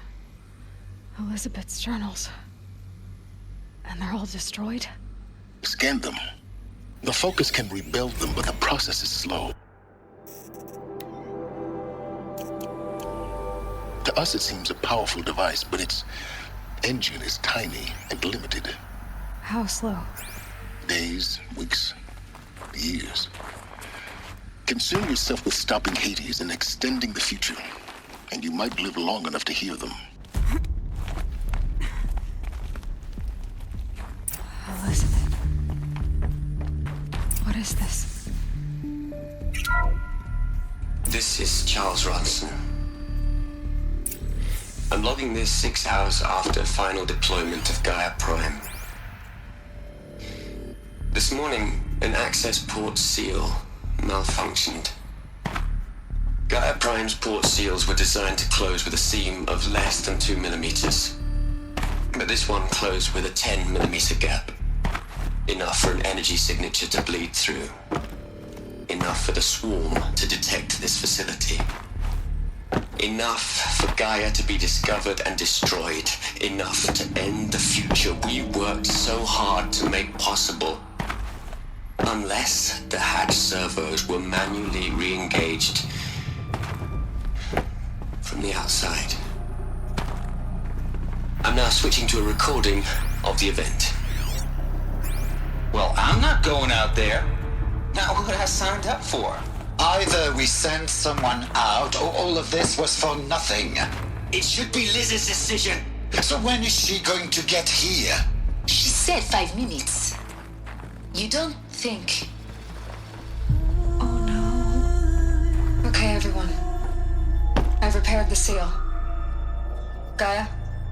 Elizabeth's journals. And they're all destroyed? Scan them. The Focus can rebuild them, but the process is slow. To us it seems a powerful device, but its engine is tiny and limited. How slow? Days, weeks, years. Concern yourself with stopping Hades and extending the future, and you might live long enough to hear them. Elizabeth. What is this? This is Charles Ronson. I'm logging this 6 hours after final deployment of Gaia Prime. This morning, an access port seal malfunctioned. Gaia Prime's port seals were designed to close with a seam of less than 2 millimeters. But this one closed with a 10 millimeter gap. Enough for an energy signature to bleed through. Enough for the swarm to detect this facility. Enough for Gaia to be discovered and destroyed. Enough to end the future we worked so hard to make possible. Unless the hatch servos were manually re-engaged from the outside. I'm now switching to a recording of the event. Well, I'm not going out there. Not what I signed up for. Either we send someone out, or all of this was for nothing. It should be Liz's decision. So when is she going to get here? She said 5 minutes. You don't think... Oh no. Okay, everyone. I've repaired the seal. Gaia?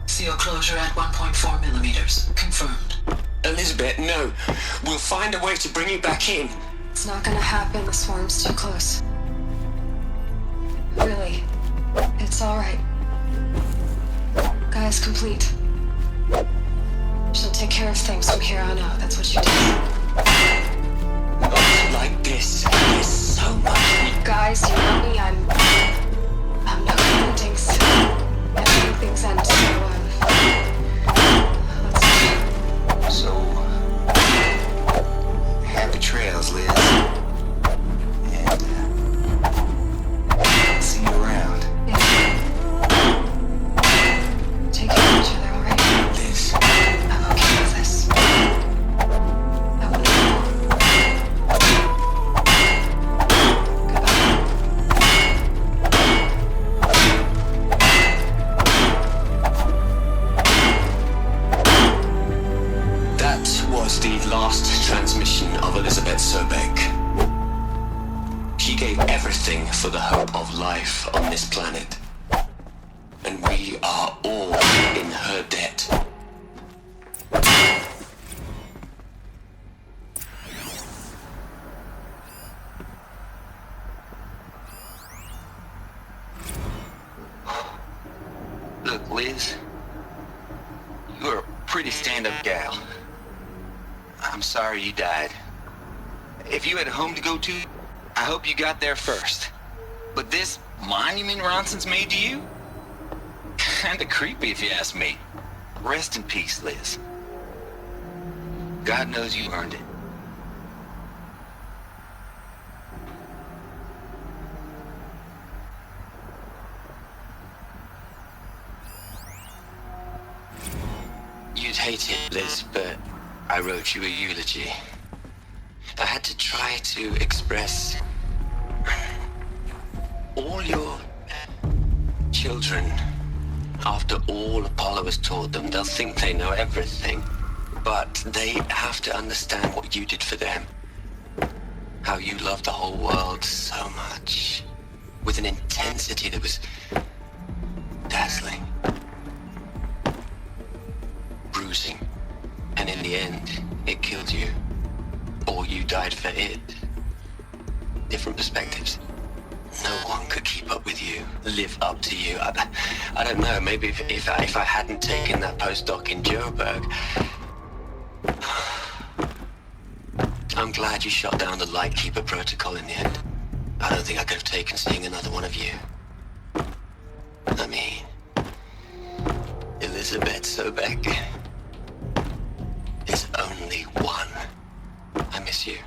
Seal closure at 1.4 millimeters. Confirmed. Elizabeth, no. We'll find a way to bring you back in. It's not gonna happen. The swarm's too close. Really. It's alright. Gaia's complete. She'll take care of things from here on out. That's what she does. Not like this. There's so much. Guys, you know me. I'm not good at things. Everything things end, So, happy trails, Liz. And, see you around. Take care of each other, alright? Liz. I'm okay with this. I want to go. That was the last transmission of Elizabeth Sobek. She gave everything for the hope of life on this planet. And we are all in her debt. Look, Liz. You're a pretty stand-up gal. I'm sorry you died. If you had a home to go to, I hope you got there first. But this monument Ronson's made to you? Kinda creepy if you ask me. Rest in peace, Liz. God knows you earned it. You'd hate it, Liz, but I wrote you a eulogy. I had to try to express all your children. After all Apollo has taught them, they'll think they know everything. But they have to understand what you did for them. How you loved the whole world so much. With an intensity that was dazzling. Bruising. And in the end, it killed you. Or you died for it. Different perspectives. No one could keep up with you, live up to you. I don't know, maybe if I hadn't taken that postdoc in Joburg. I'm glad you shot down the Lightkeeper protocol in the end. I don't think I could have taken seeing another one of you. I mean, Elizabeth Sobek is only one. I miss you.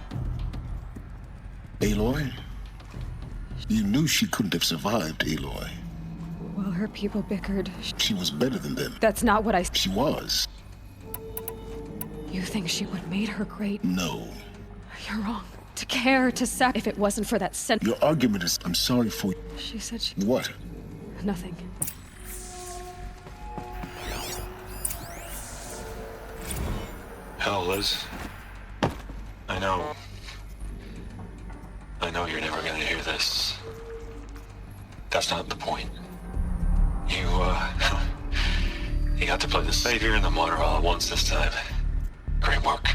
Aloy? You knew she couldn't have survived, Aloy. Well, her people bickered. She was better than them. That's not what I... She was. You think she would made her great? No. You're wrong. To care, to sack... If it wasn't for that Your argument is, I'm sorry for... She said she... What? Nothing. Hell, Liz. I know you're never gonna hear this. That's not the point. You got to play the savior and the martyr all at once this time. Great work.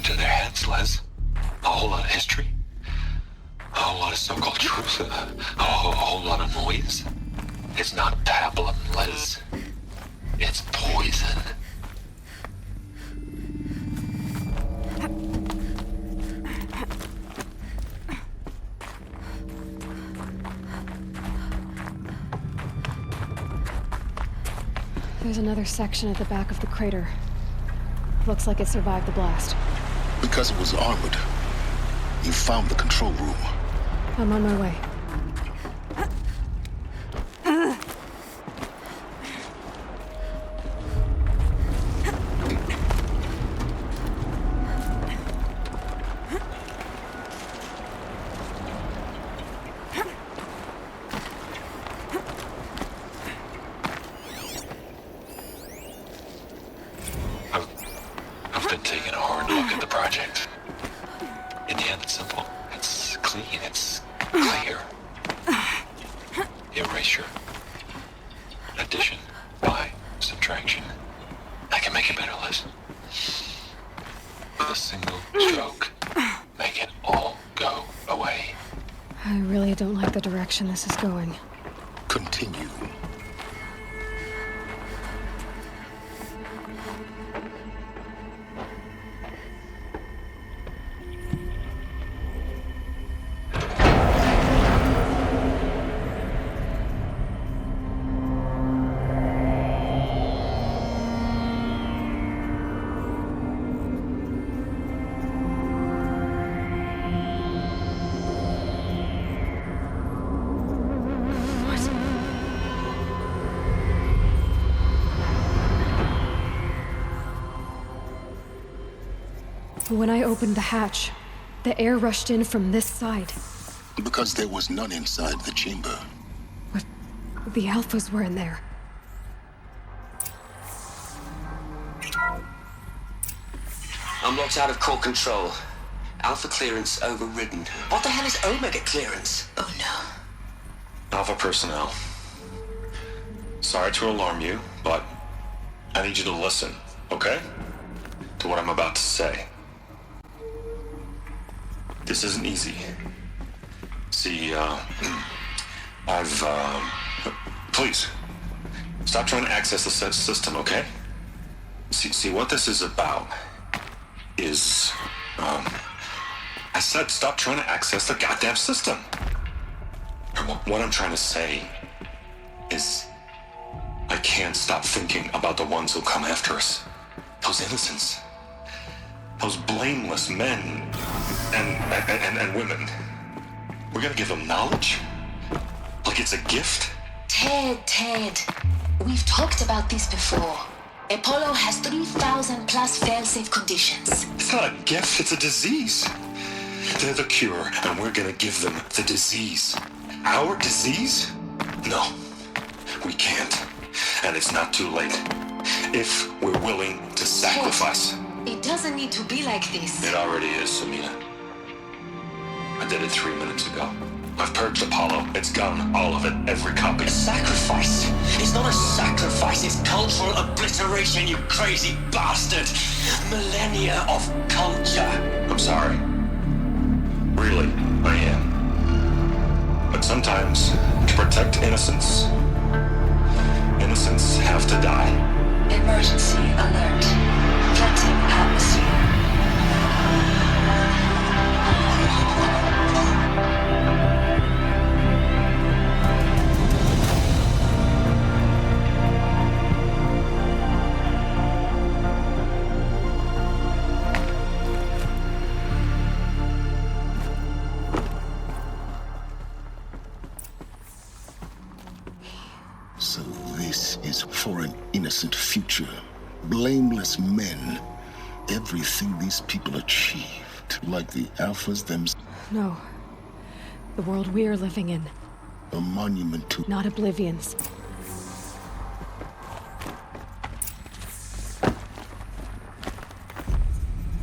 to their heads, Les. A whole lot of history. A whole lot of so-called truth. A whole lot of noise. It's not pablum, Les. It's poison. There's another section at the back of the crater. Looks like it survived the blast. Because it was armored. You found the control room. I'm on my way. I've been taking a hard look at the project. In the end, it's simple. It's clean. It's clear. Erasure. Addition. By subtraction. I can make it better, Liz. With a single stroke. Make it all go away. I really don't like the direction this is going. Continue. When I opened the hatch, the air rushed in from this side. Because there was none inside the chamber. But the Alphas were in there. I'm locked out of core control. Alpha clearance overridden. What the hell is Omega clearance? Oh no. Alpha personnel. Sorry to alarm you, but I need you to listen, okay? To what I'm about to say. This isn't easy. See, please, stop trying to access the system, okay? See, what this is about is, I said stop trying to access the goddamn system. What I'm trying to say is, I can't stop thinking about the ones who'll come after us. Those innocents. Those blameless men and women. We're gonna give them knowledge? Like it's a gift? Ted. We've talked about this before. Apollo has 3,000 plus fail-safe conditions. It's not a gift, it's a disease. They're the cure, and we're gonna give them the disease. Our disease? No, we can't. And it's not too late. If we're willing to sacrifice. Ted, it doesn't need to be like this. It already is, Samina. I did it 3 minutes ago. I've purged Apollo. It's gone. All of it. Every copy. A sacrifice? It's not a sacrifice. It's cultural obliteration, you crazy bastard. Millennia of culture. I'm sorry. Really, I am. But sometimes, to protect innocence, innocents have to die. Emergency alert. Flooding atmosphere. So this is for an innocent future. Blameless men. Everything these people achieved, like the Alphas themselves. No. The world we are living in. A monument to... Not oblivions.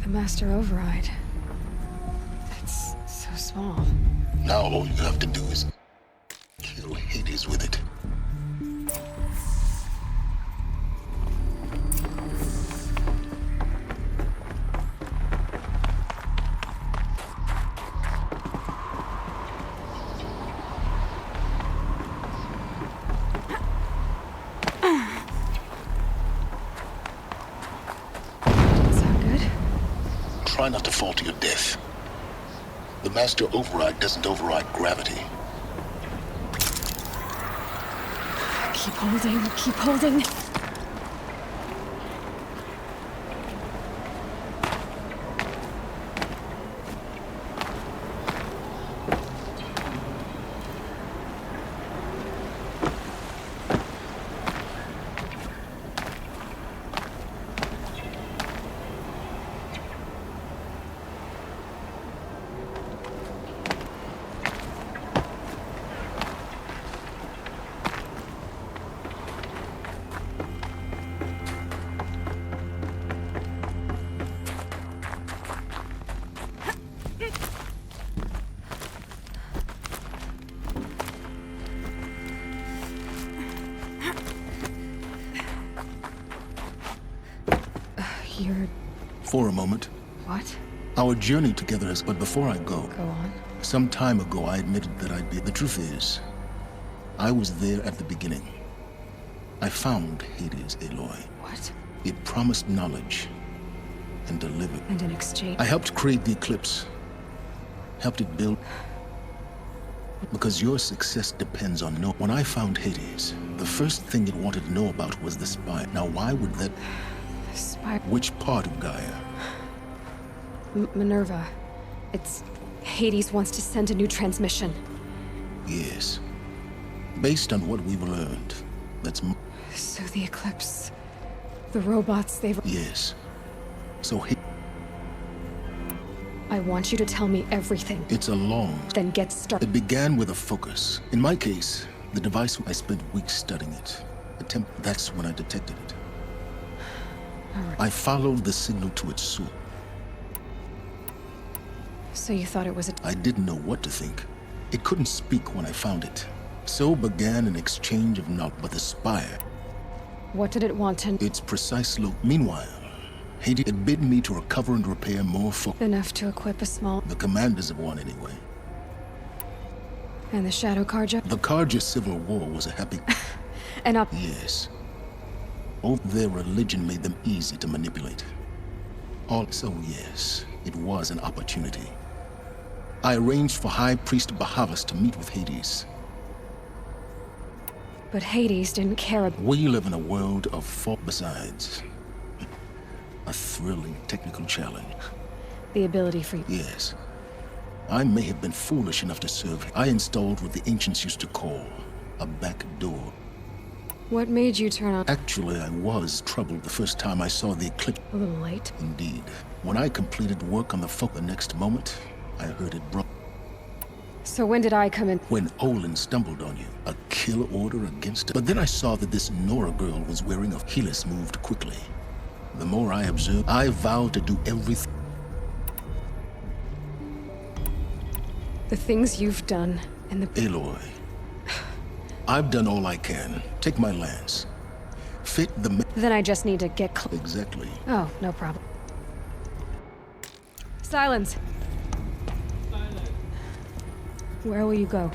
The Master Override. It's so small. Now all you have to do is kill Hades with it. try not to fall to your death. The master override doesn't override gravity. Keep holding, keep holding. You're... For a moment. What? Our journey together is... But before I go... Go on. Some time ago, I admitted that I'd be... The truth is, I was there at the beginning. I found Hades, Aloy. What? It promised knowledge and delivered. And in exchange... I helped create the Eclipse. Helped it build... Because your success depends on no... When I found Hades, the first thing it wanted to know about was the spire. Now, why would that... The spire... Which part of Gaia? Minerva. It's... Hades wants to send a new transmission. Yes. Based on what we've learned, that's... So the Eclipse... The robots, they've... Yes. So I want you to tell me everything. It's a long... Then get started. It began with a focus. In my case, the device, I spent weeks studying it. That's when I detected it. Right. I followed the signal to its source. So you thought it was a... I didn't know what to think. It couldn't speak when I found it. So began an exchange of knowledge. But the spire... What did it want to... Its precise Meanwhile, Hades had bidden me to recover and repair more Enough to equip a small... The commanders of one, anyway. And the Shadow Karja? The Karja Civil War was a happy... Yes. Their religion made them easy to manipulate. Also, yes, it was an opportunity. I arranged for High Priest Bahavas to meet with Hades. But Hades didn't care about... We live in a world of besides. A thrilling technical challenge. The ability for... Yes. I may have been foolish enough to serve. I installed what the ancients used to call a back door. What made you turn on... Actually, I was troubled the first time I saw the eclipse. A little late? Indeed. When I completed work on the the next moment, I heard it broke. So when did I come in? When Olin stumbled on you. A kill order against it. But then I saw that this Nora girl was wearing a... Helis moved quickly. The more I observed, I vowed to do everything. The things you've done, and the... Aloy. I've done all I can. Take my lance. Fit the... Then I just need to get... Exactly. Oh, no problem. Silence. Where will you go?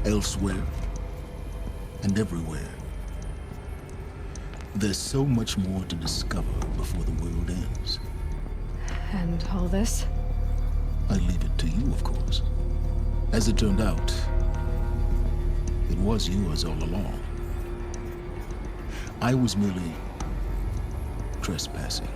Elsewhere. And everywhere. There's so much more to discover before the world ends. And all this? I leave it to you, of course. As it turned out, it was yours all along. I was merely trespassing.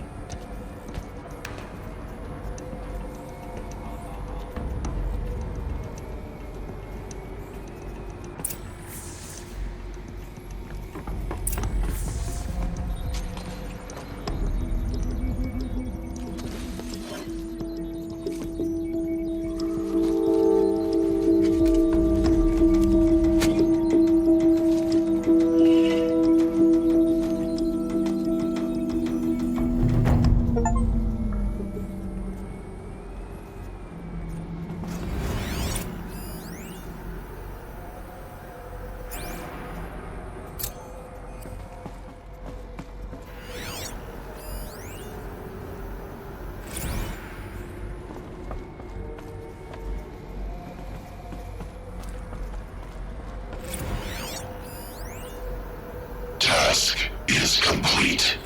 Task is complete.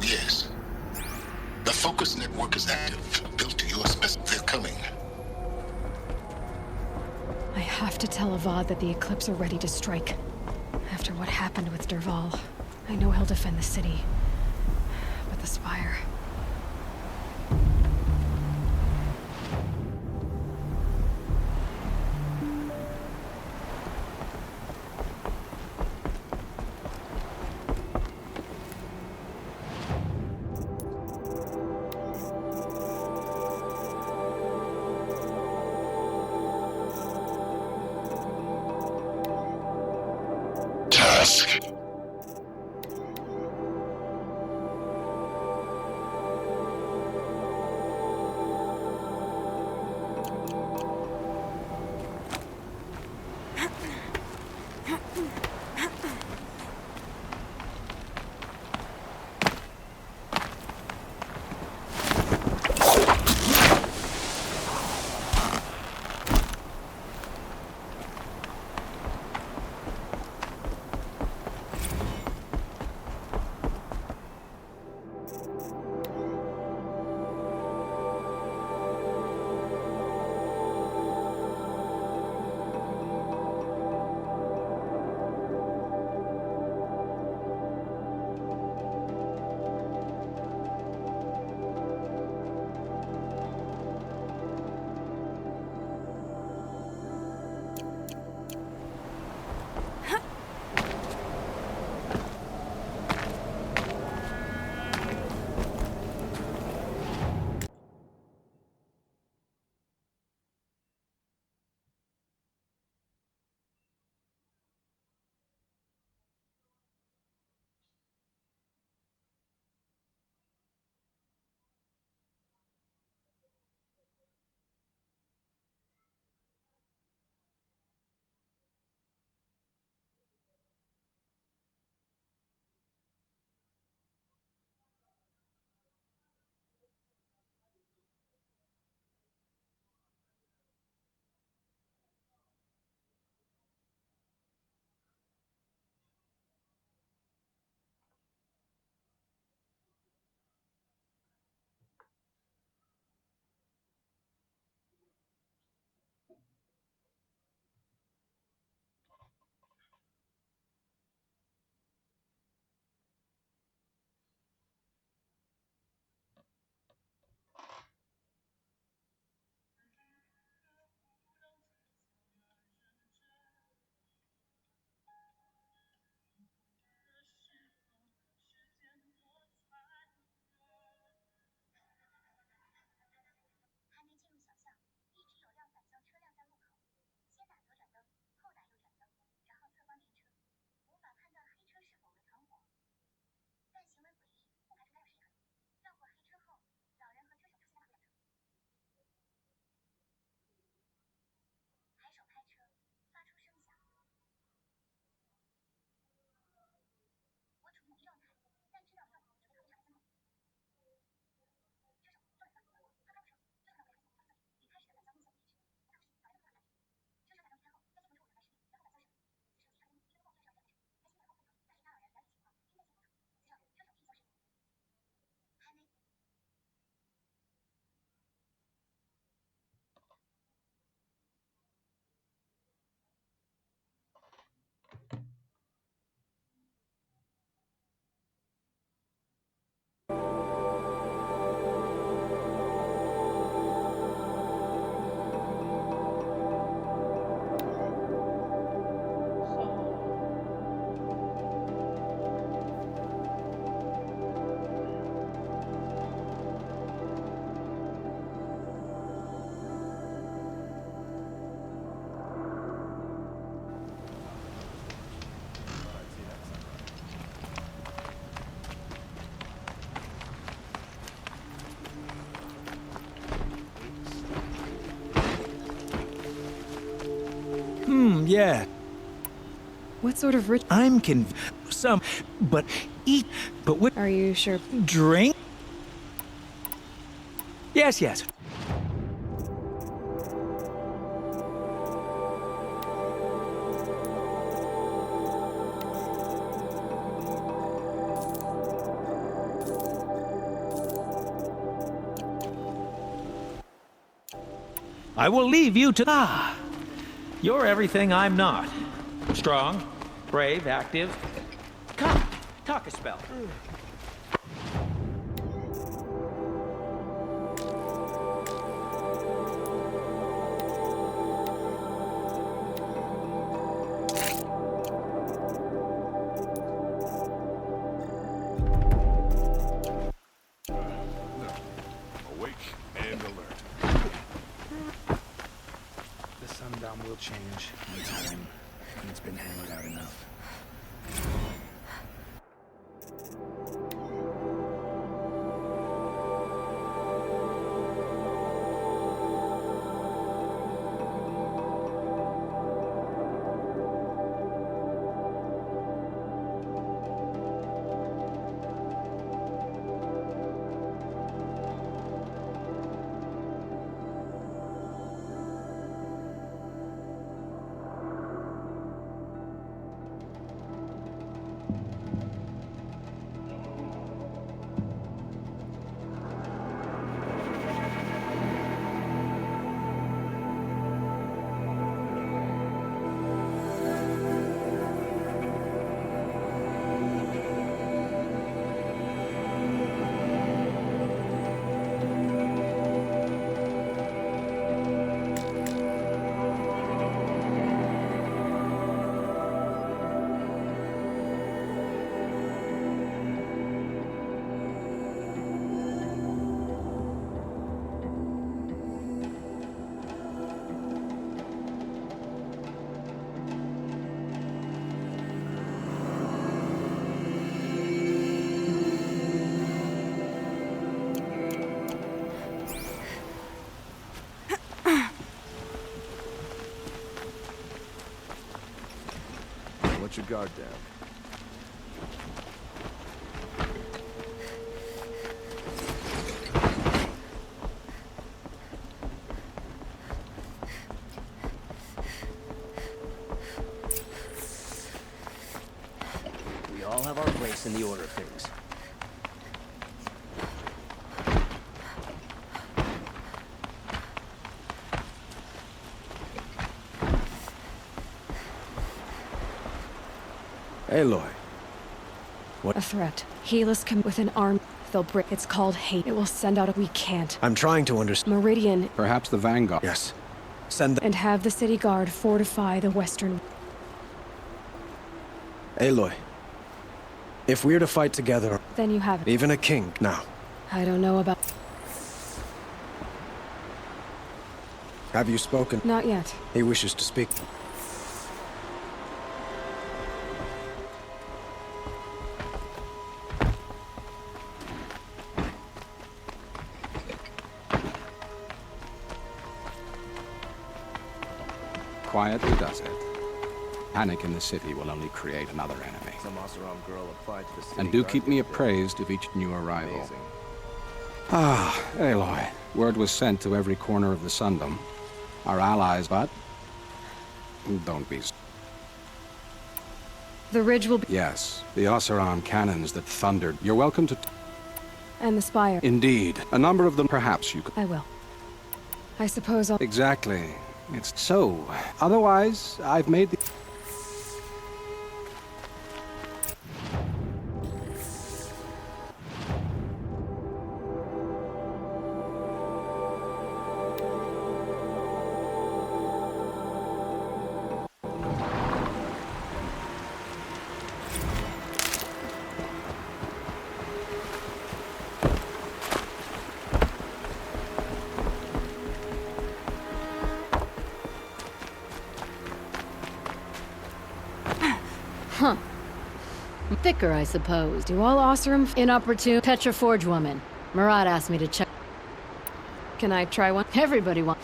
Yes. The focus network is active, built to your spec. They're coming. I have to tell Avad that the Eclipse are ready to strike. After what happened with Derval, I know he'll defend the city. But the Spire... Task. Yeah. What sort of I'm some, but eat, but what? Are you sure? Drink? Yes, yes. I will leave you to... Ah, you're everything I'm not. Strong, brave, active. Come, talk a spell. Awake and alert. The sundown will change in time, and it's been hammered out enough. Let your guard down. We all have our place in the order of things. Aloy. A threat. Helis come with an arm. They'll break. It's called hate. It will send out a... We can't. I'm trying to understand. Meridian. Perhaps the Vanguard. Yes. Send the... And have the city guard fortify the western... Aloy. If we're to fight together... Then you have it. Even a king. Now. I don't know about... Have you spoken? Not yet. He wishes to speak. Quietly does it. Panic in the city will only create another enemy. Some Oseram girl applied to the city And do guard keep the me other day. appraised of each new arrival. Amazing. Ah, Aloy. Word was sent to every corner of the Sundom. Our allies, but... Don't be... The ridge will be... Yes, the Oseram cannons that thundered. You're welcome to... And the spire. Indeed. A number of them, perhaps you could... I will. I suppose I'll... Exactly. It's so. Otherwise, I've made the... Huh. Thicker, I suppose. Do all Oseram inopportune Petroforge woman. Marat asked me to check. Can I try one? Everybody wants.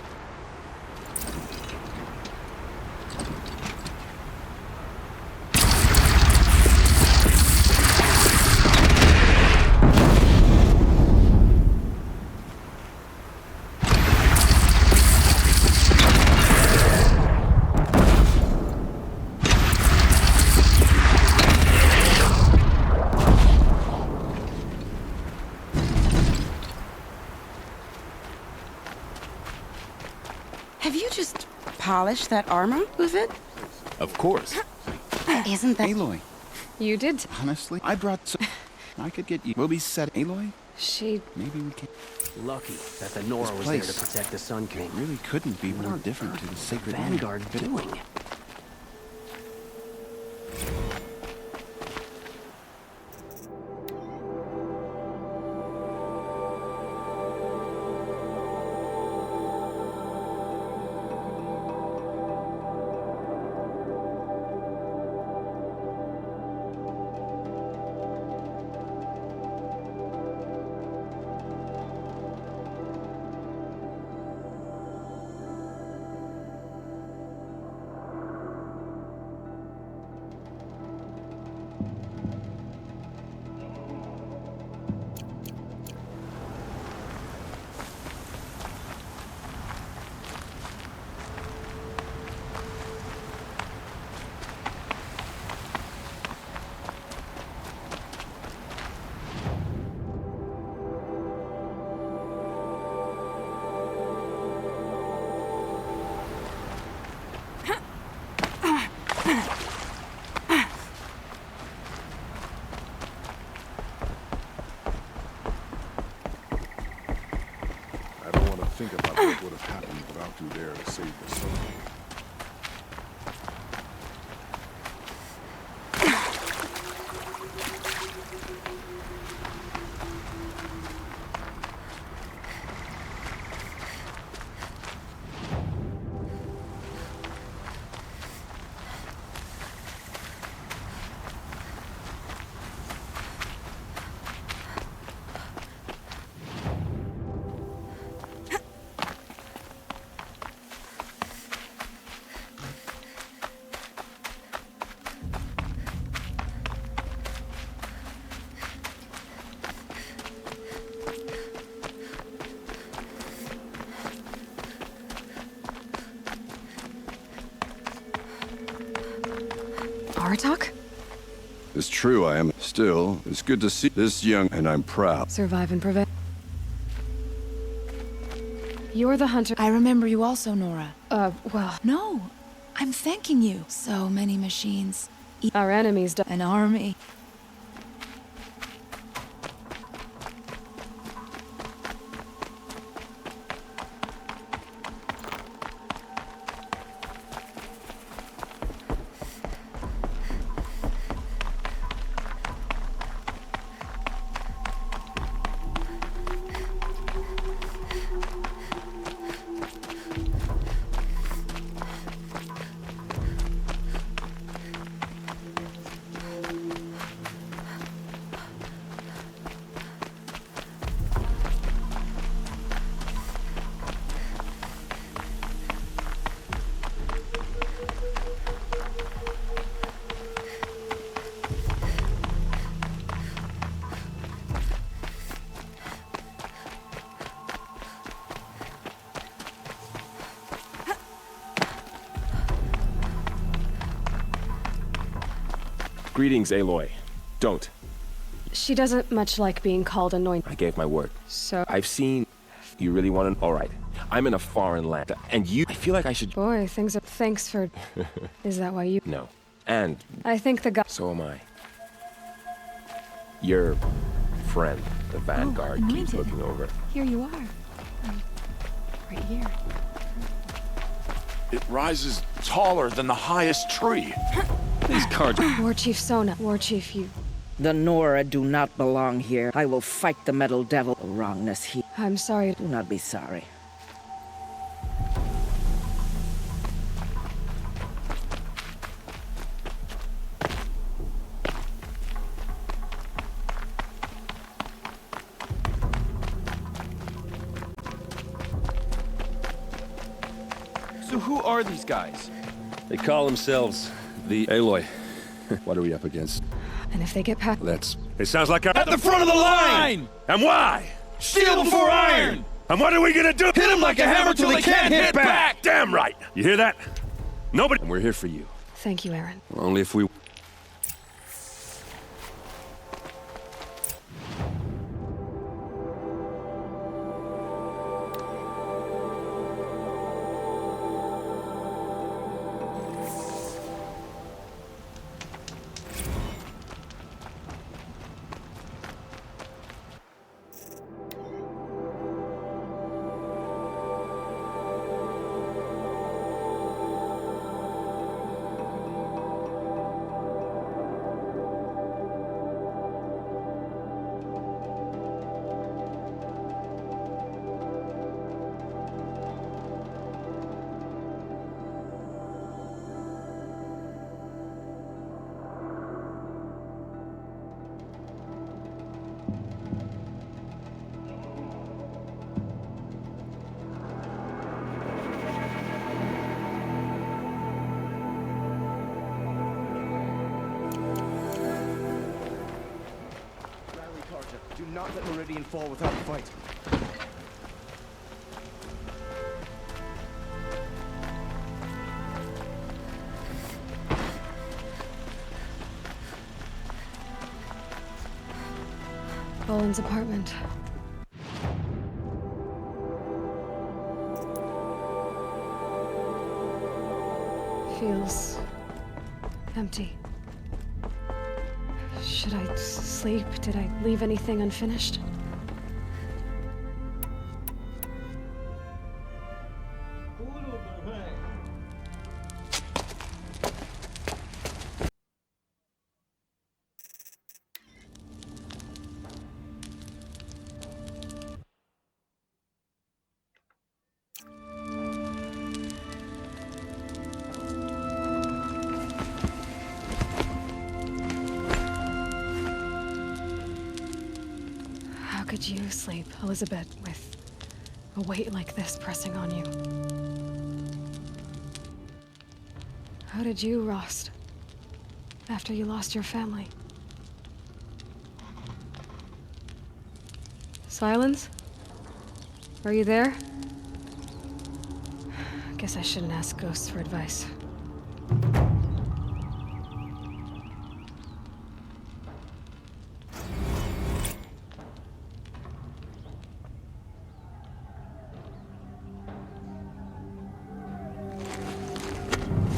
polish that armor with it? Of course. Isn't that... Aloy, You did? honestly, I brought some... I could get you... We'll be set. Aloy? She... Maybe we can... Lucky that the Nora was there to protect the Sun King. It really couldn't be more different to the sacred Vanguard doing? Think about what would have happened without you there to save the sun. Bartok? It's true, I am. Still, it's good to see this young, and I'm proud. Survive and prevent. You're the hunter. I remember you also, Nora. Well... No, I'm thanking you. So many machines. Our enemies... An army. Greetings, Aloy. Don't. She doesn't much like being called anointed. I gave my word. So... I've seen... You really want to... All right. I'm in a foreign land, and you... I feel like I should... Boy, things are... Thanks for... Is that why you... No. And... I think the guy... So am I. Your friend, the Vanguard, keeps looking over. Here you are. Right here. It rises taller than the highest tree. These cards... War Chief Sona. War Chief, you... The Nora do not belong here. I will fight the Metal Devil. The wrongness he... I'm sorry. Do not be sorry. So who are these guys? They call themselves the Aloy. What are we up against? And if they get past... Let's... It sounds like I'm at the front of the line! And why? Steel before iron! And what are we gonna do? Hit them like a hammer till they can't hit back! Damn right! You hear that? Nobody... And we're here for you. Thank you, Aaron. Only if we... not let Meridian fall without a fight. Boland's apartment. Feels empty. Should I sleep? Did I leave anything unfinished? How could you sleep, Elizabeth, with a weight like this pressing on you? How did you, Rost, after you lost your family? Silence? Are you there? Guess I shouldn't ask ghosts for advice.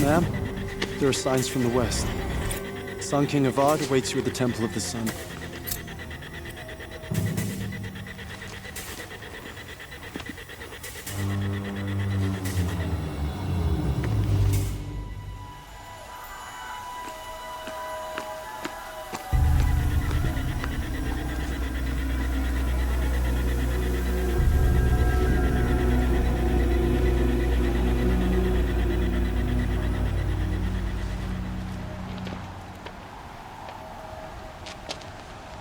Ma'am, there are signs from the west. Sun King Avad awaits you at the Temple of the Sun.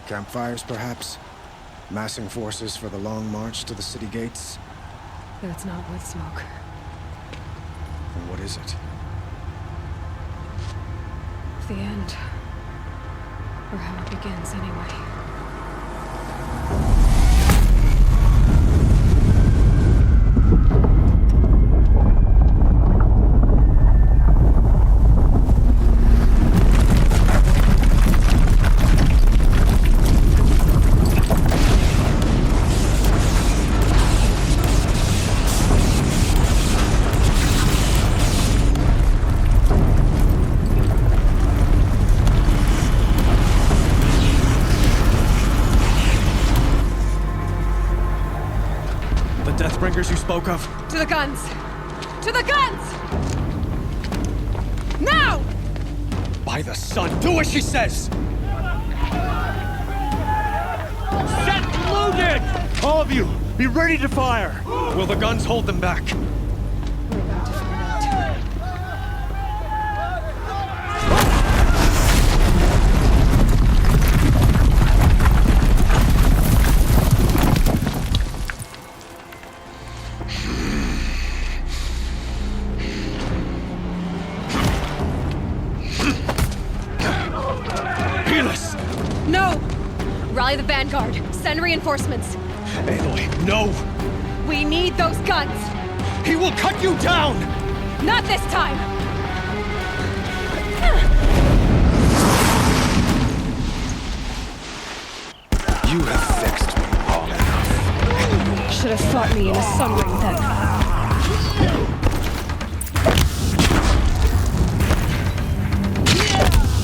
Campfires, perhaps? Massing forces for the long march to the city gates? That's not wood smoke. And what is it? The end. Or how it begins, anyway. Deathbringers you spoke of? To the guns! To the guns! Now! By the sun, do as she says! Set loaded! All of you, be ready to fire! Will the guns hold them back? No! Rally the vanguard. Send reinforcements. Aloy, no! We need those guns! He will cut you down! Not this time! You have vexed me long enough. Should have fought me in a sun ring then.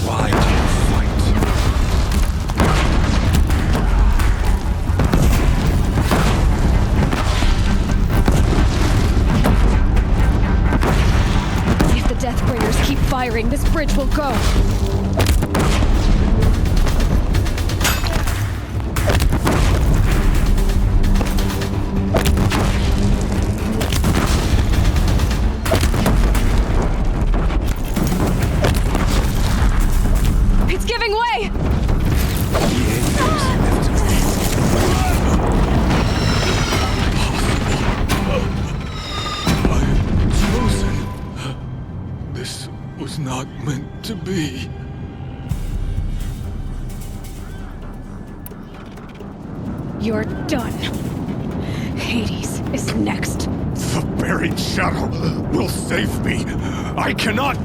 Why do you fight? If the Deathbringers keep firing, this bridge will go. It's giving way! Chosen. This was not meant to be. You're done. Hades is next. The buried shadow will save me. I cannot.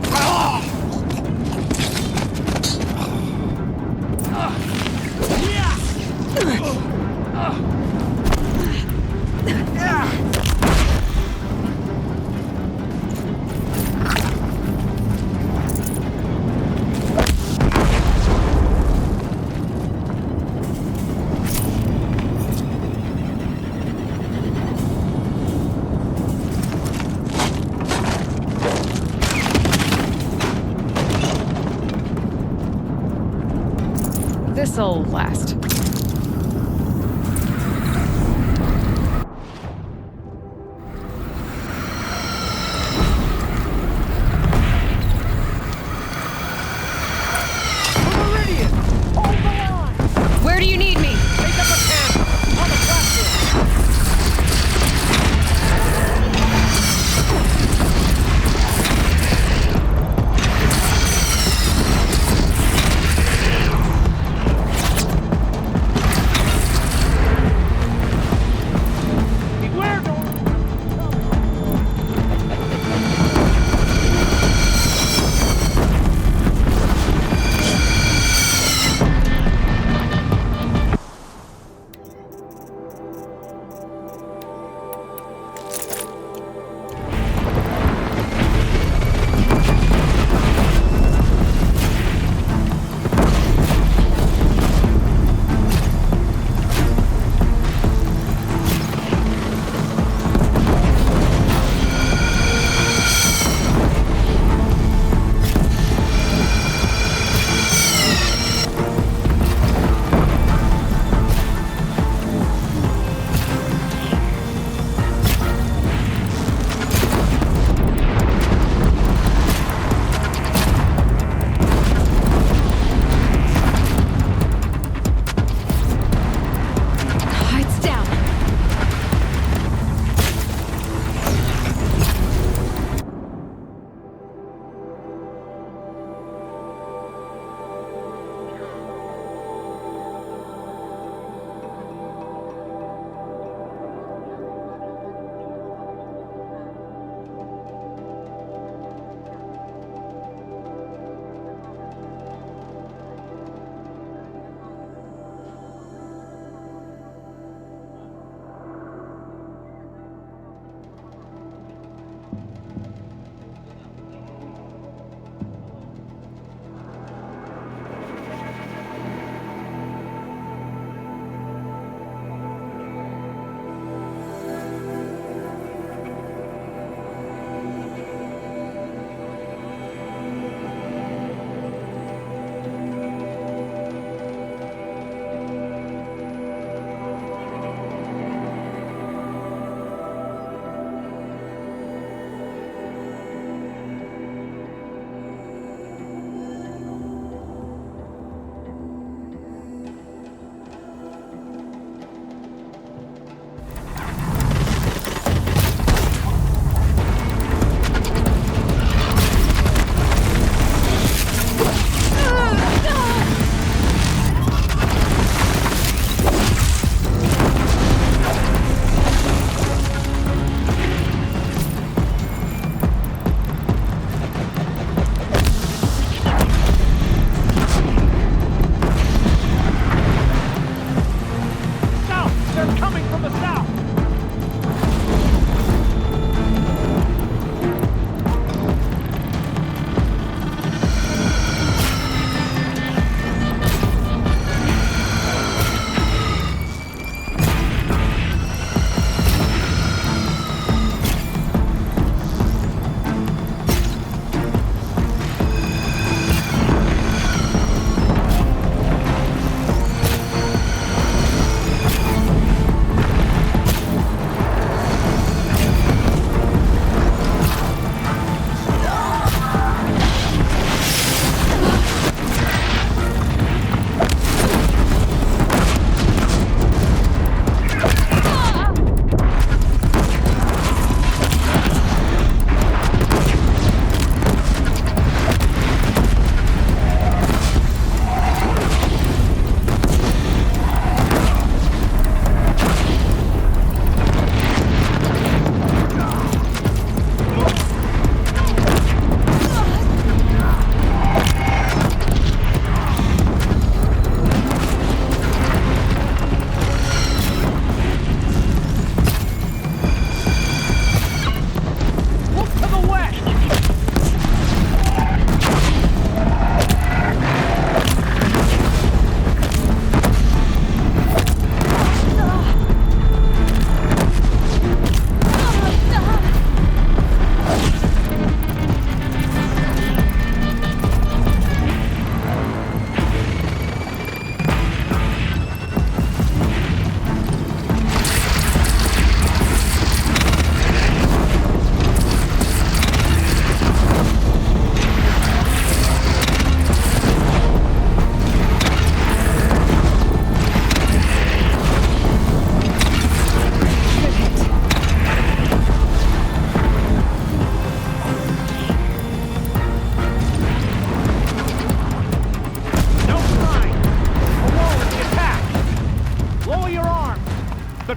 This'll last. Where do you need me? Take up a pen on the platform.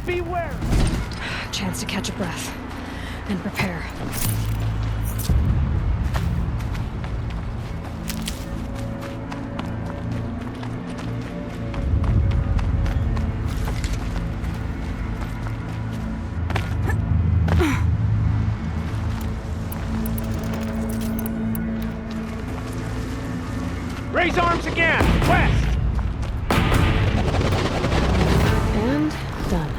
Beware! Chance to catch a breath and prepare. Raise arms again! West! And done.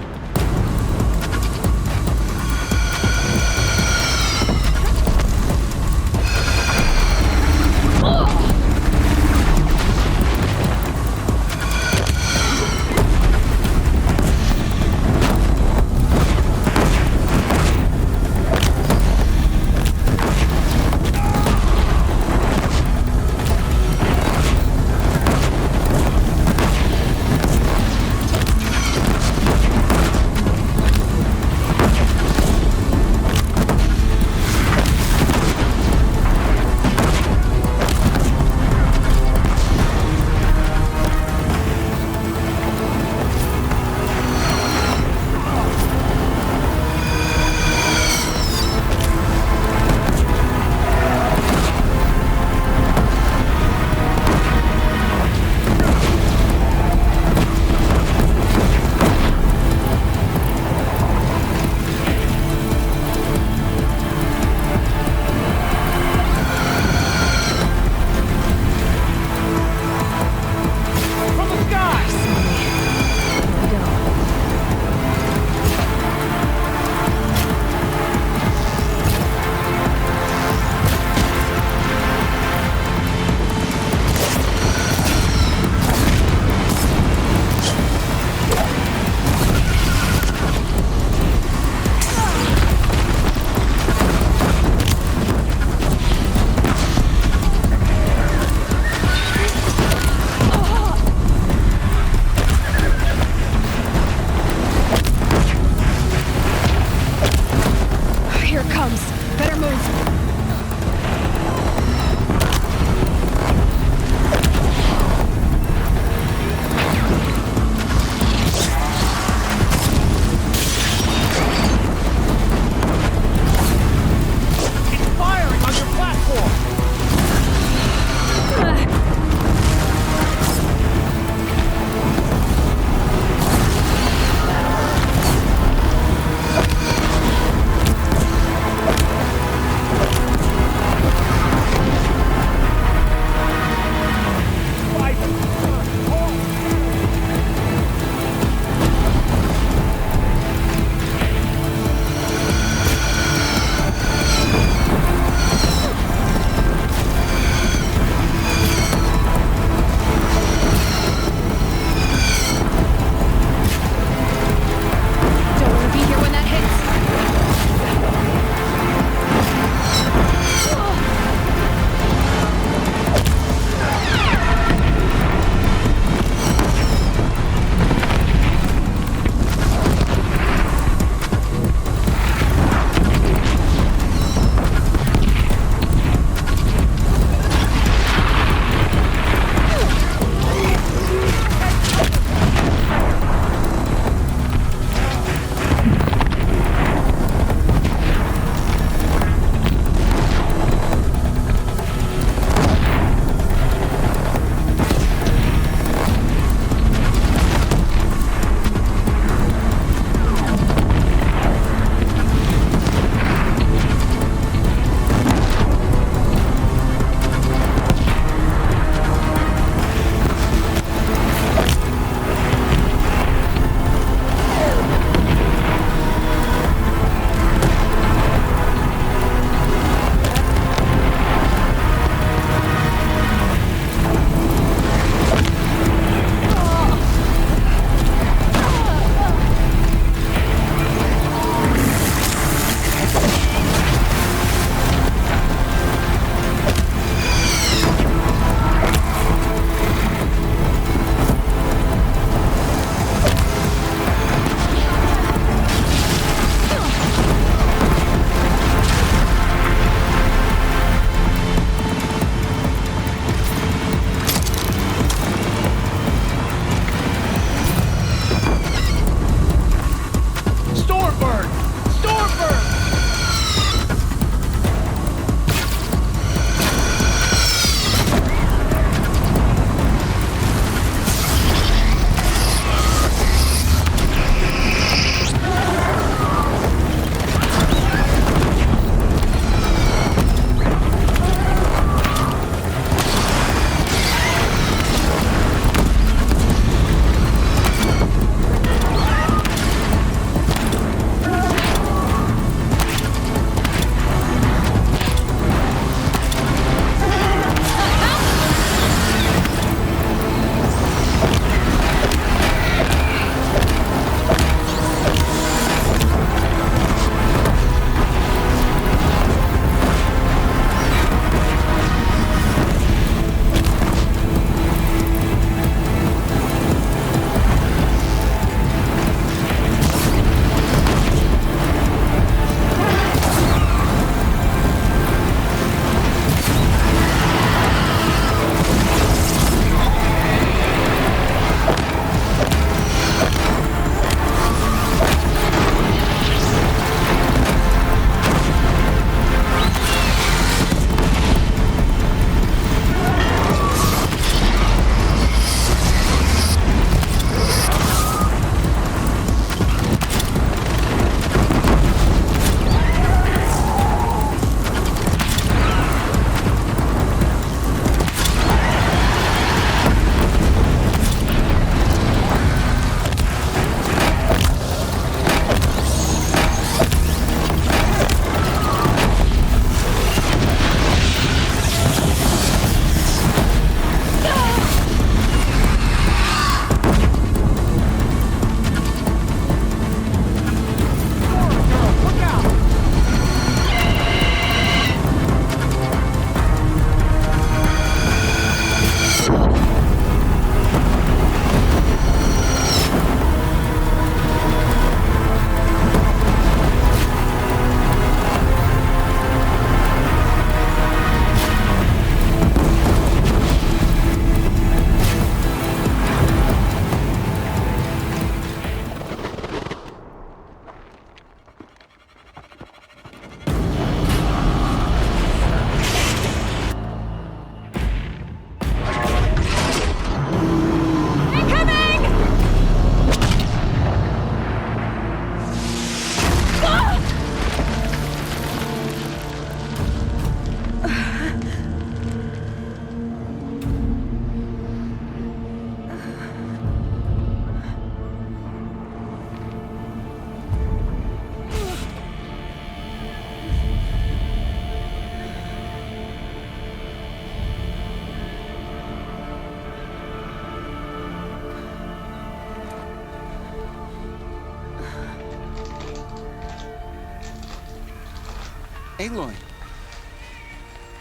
Aloy!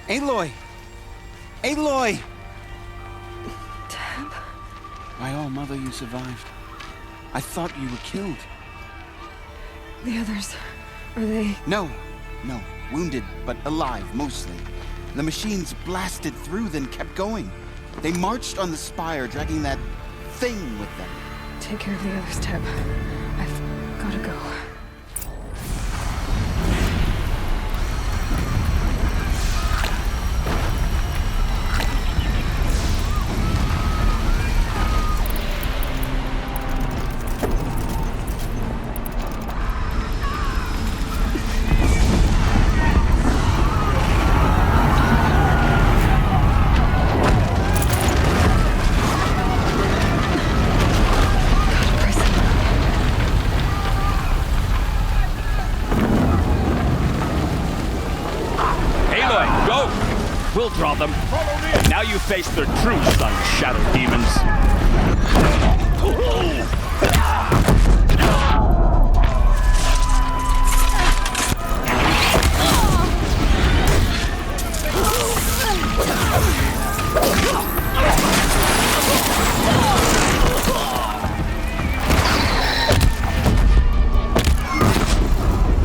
Aloy! Aloy! Deb? My all-mother, you survived. I thought you were killed. The others, are they... No. Wounded, but alive, mostly. The machines blasted through, then kept going. They marched on the spire, dragging that thing with them. Take care of the others, Deb. I've gotta go. We'll draw them. Now you face their true sun, shadow demons.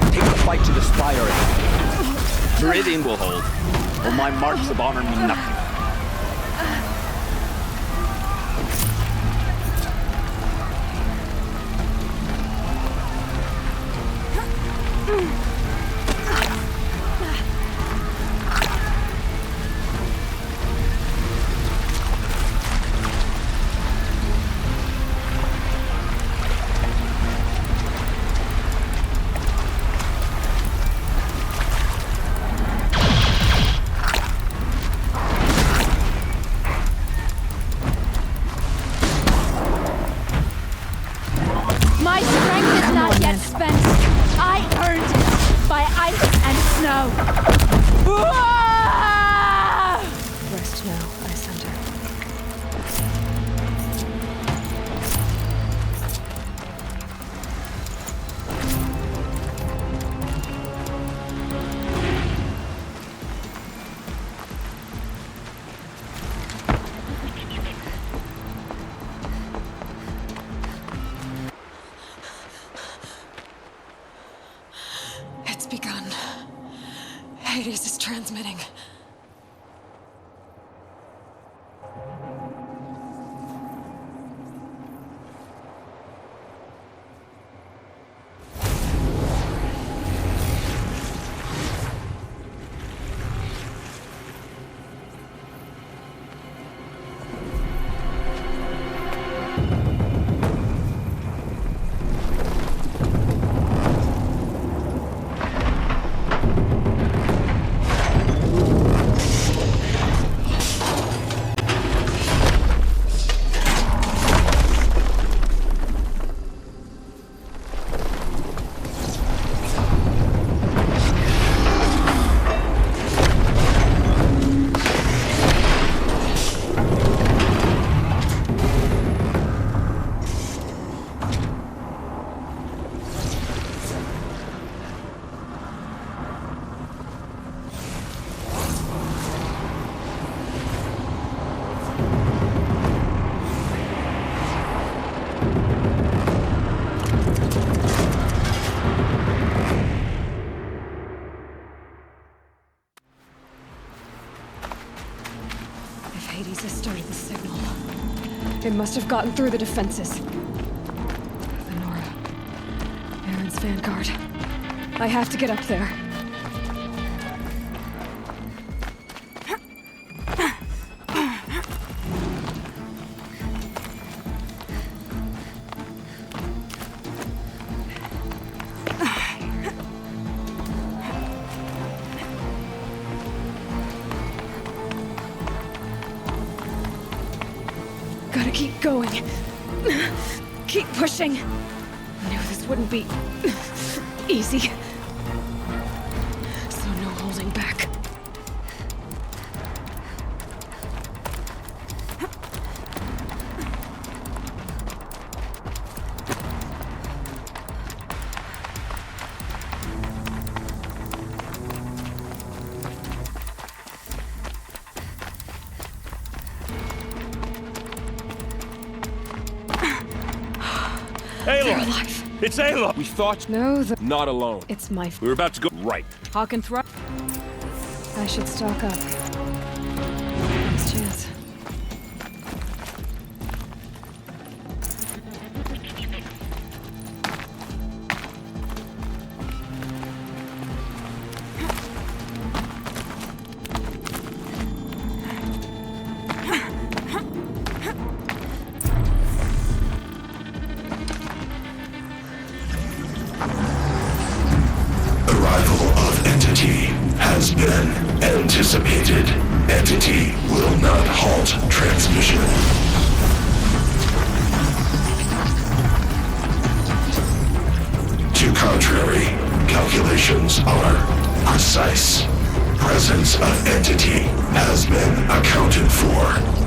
Take the fight to the spire. Meridian will hold. Or my marks of honor mean nothing. My strength is not yet spent. I earned it by ice and snow. Rest now, Lysander. It's begun. Hades is transmitting. If Hades has started the signal, it must have gotten through the defenses. Lenora, Aaron's vanguard. I have to get up there. Gotta keep going. Keep pushing. Knew this wouldn't be easy. So no holding back. They're Aloy! alive. It's Aloy! We thought... No, Not alone. it's my... We were about to go... Right. Hawk and Thrush. I should stock up. Last chance. Arrival of Entity has been anticipated. Entity will not halt transmission. To contrary, calculations are precise. Presence of Entity has been accounted for.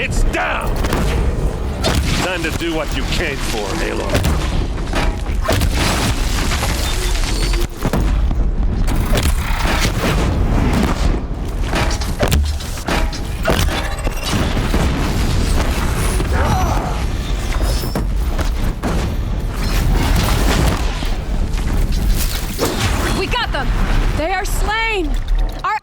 It's down! Time to do what you came for, Aloy. We got them! They are slain! Our...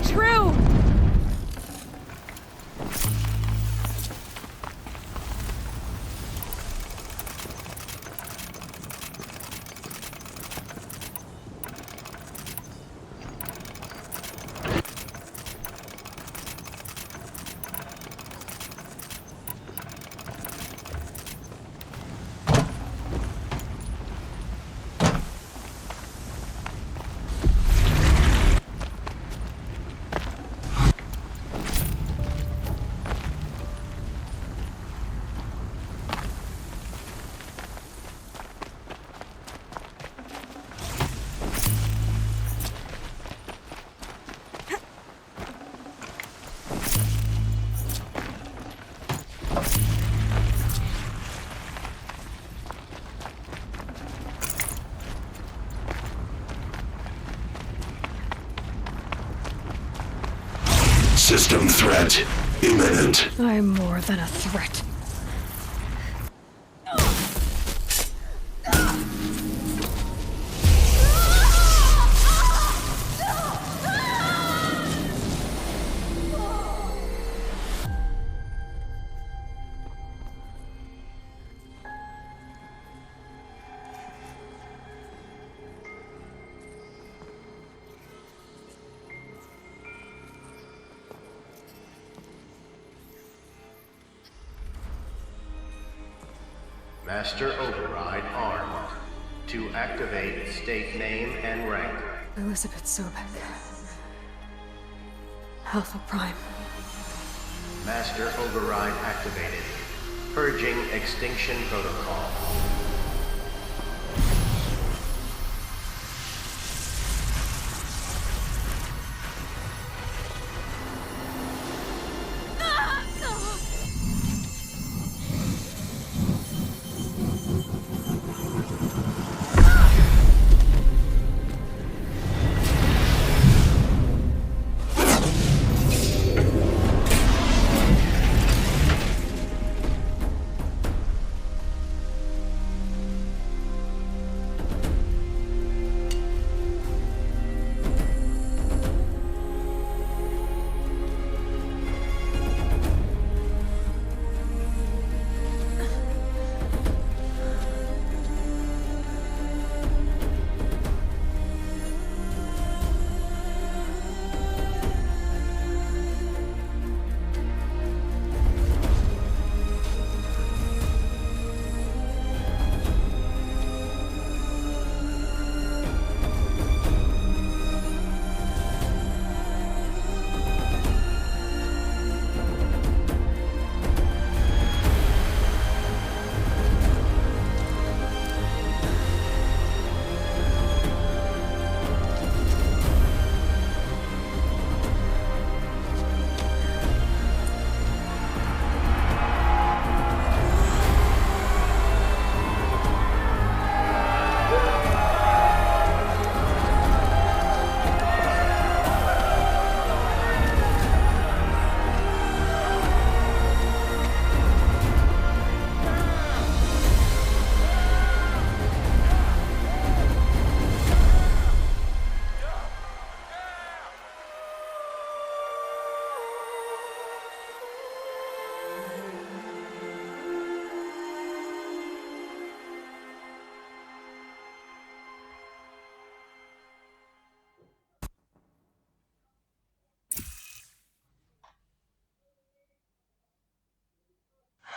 True! System threat imminent. I'm more than a threat. Master Override armed. To activate, state name and rank. Elizabeth Sobek. Alpha Prime. Master Override activated. Purging extinction protocol.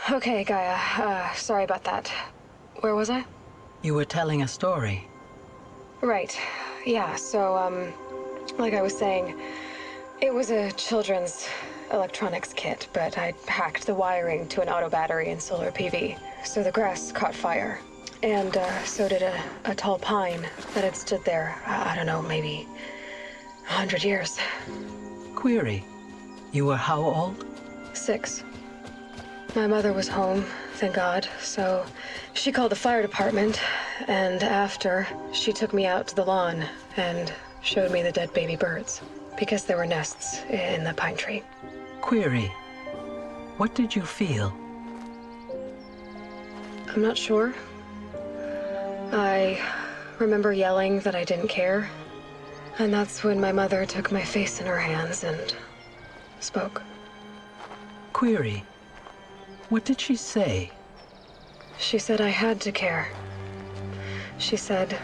Okay, Gaia. Sorry about that. Where was I? You were telling a story. Right. Yeah, so, like I was saying, it was a children's electronics kit, but I'd hacked the wiring to an auto battery and solar PV. So the grass caught fire. And, so did a tall pine that had stood there, I don't know, maybe 100 years. Query. You were how old? 6. My mother was home, thank God, so she called the fire department, and after, she took me out to the lawn and showed me the dead baby birds, because there were nests in the pine tree. Query. What did you feel? I'm not sure. I remember yelling that I didn't care, and that's when my mother took my face in her hands and spoke. Query. What did she say? She said I had to care. She said,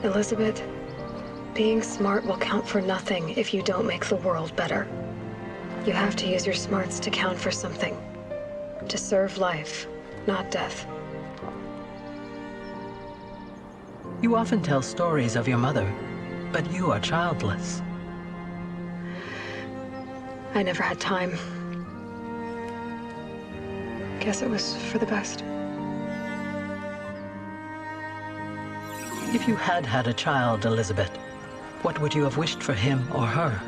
Elizabeth, being smart will count for nothing if you don't make the world better. You have to use your smarts to count for something. To serve life, not death. You often tell stories of your mother, but you are childless. I never had time. Guess it was for the best. If you had had a child, Elizabeth, what would you have wished for him or her?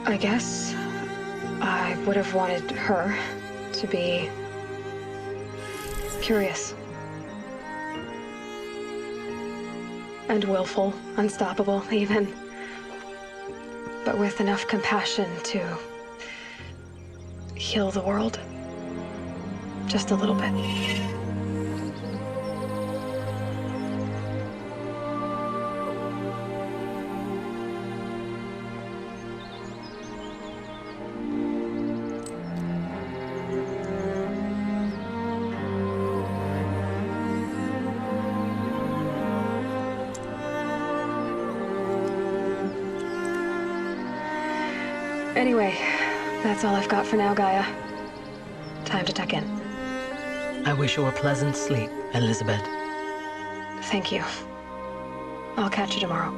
I guess I would have wanted her to be curious. And willful, unstoppable, even. But with enough compassion to heal the world. Just a little bit. Anyway, that's all I've got for now, Gaia. Time to tuck in. I wish you a pleasant sleep, Elizabeth. Thank you. I'll catch you tomorrow.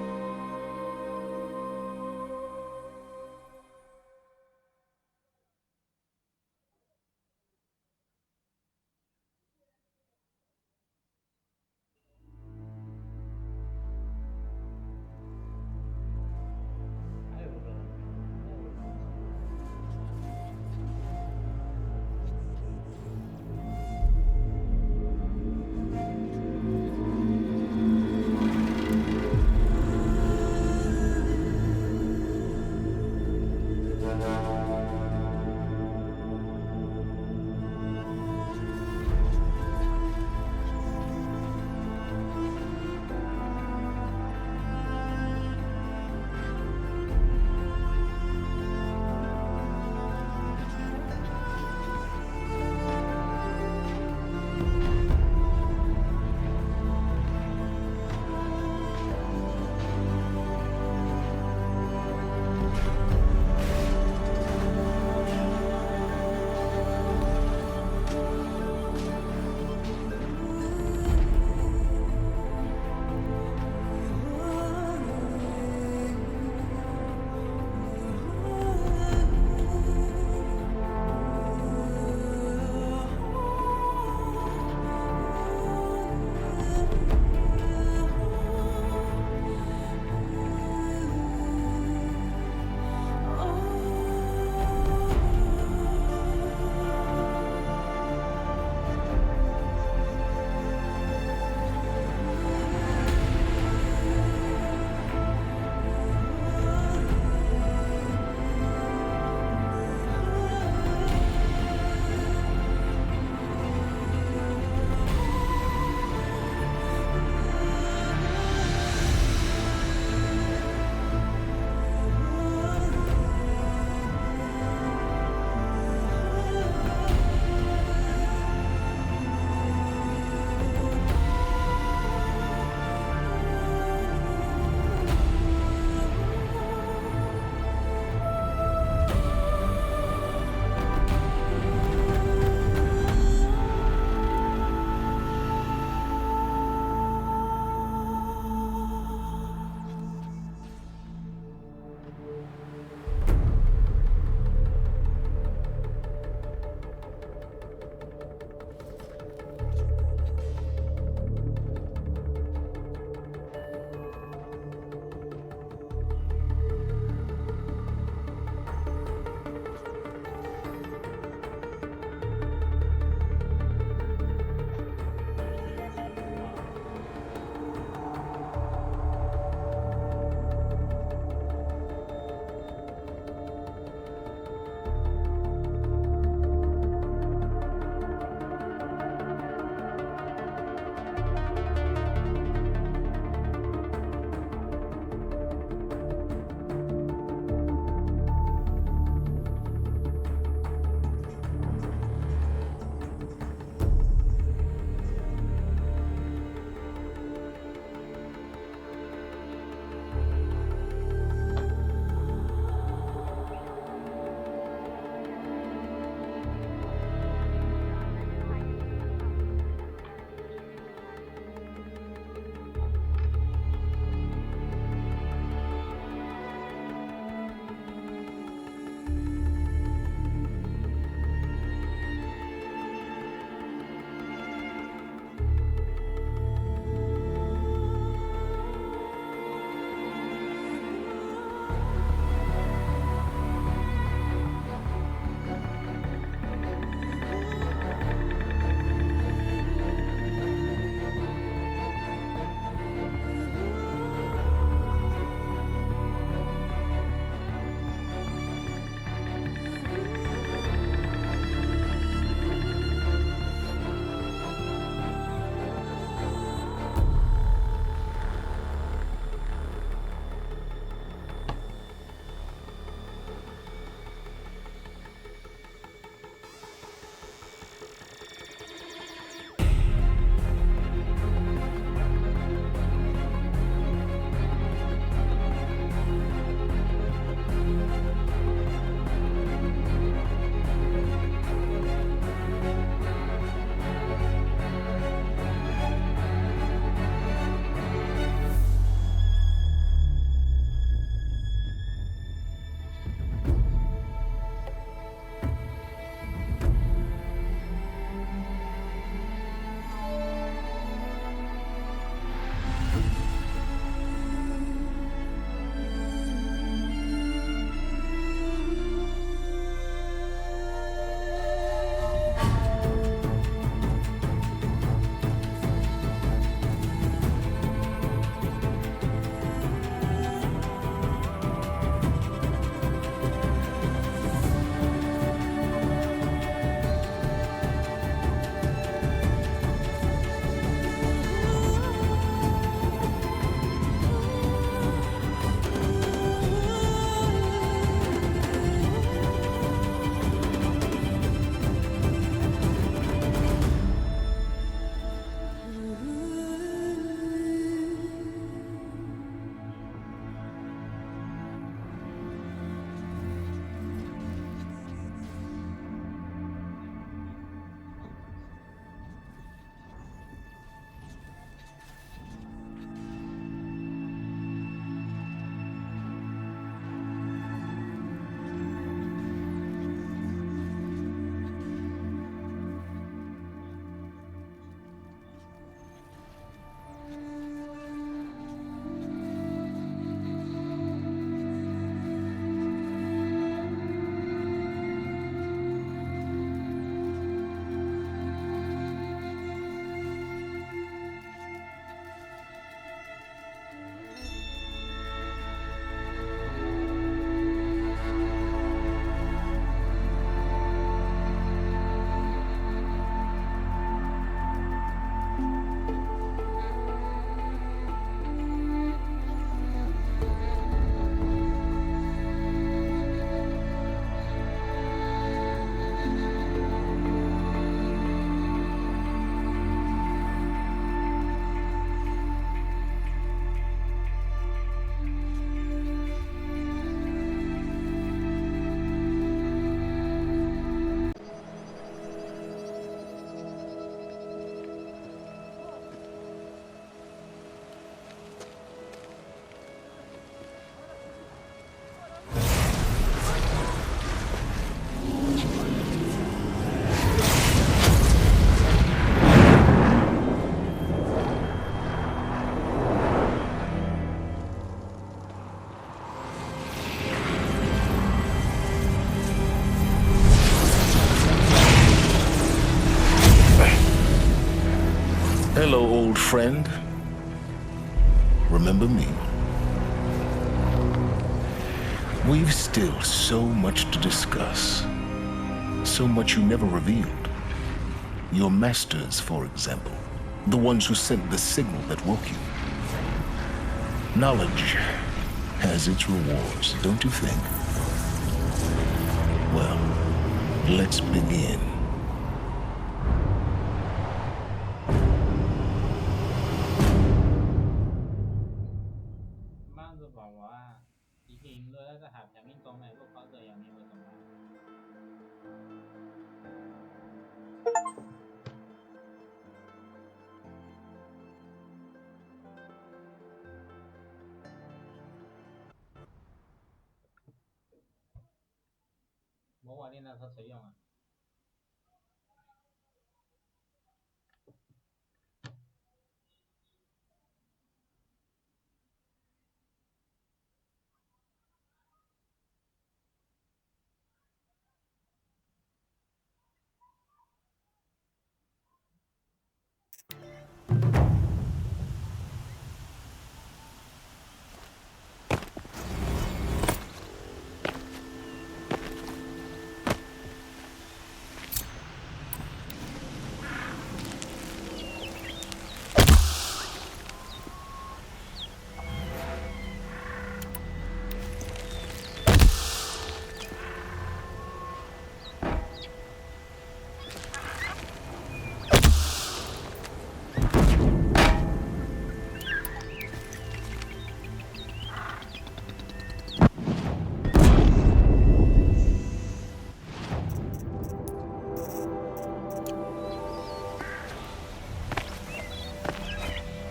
Hello, old friend. Remember me? We've still so much to discuss. So much you never revealed. Your masters, for example. The ones who sent the signal that woke you. Knowledge has its rewards, don't you think? Well, let's begin. 慢着宝宝啊，已经落在海平面中的路跑者有没有什么？魔法链那它谁用啊？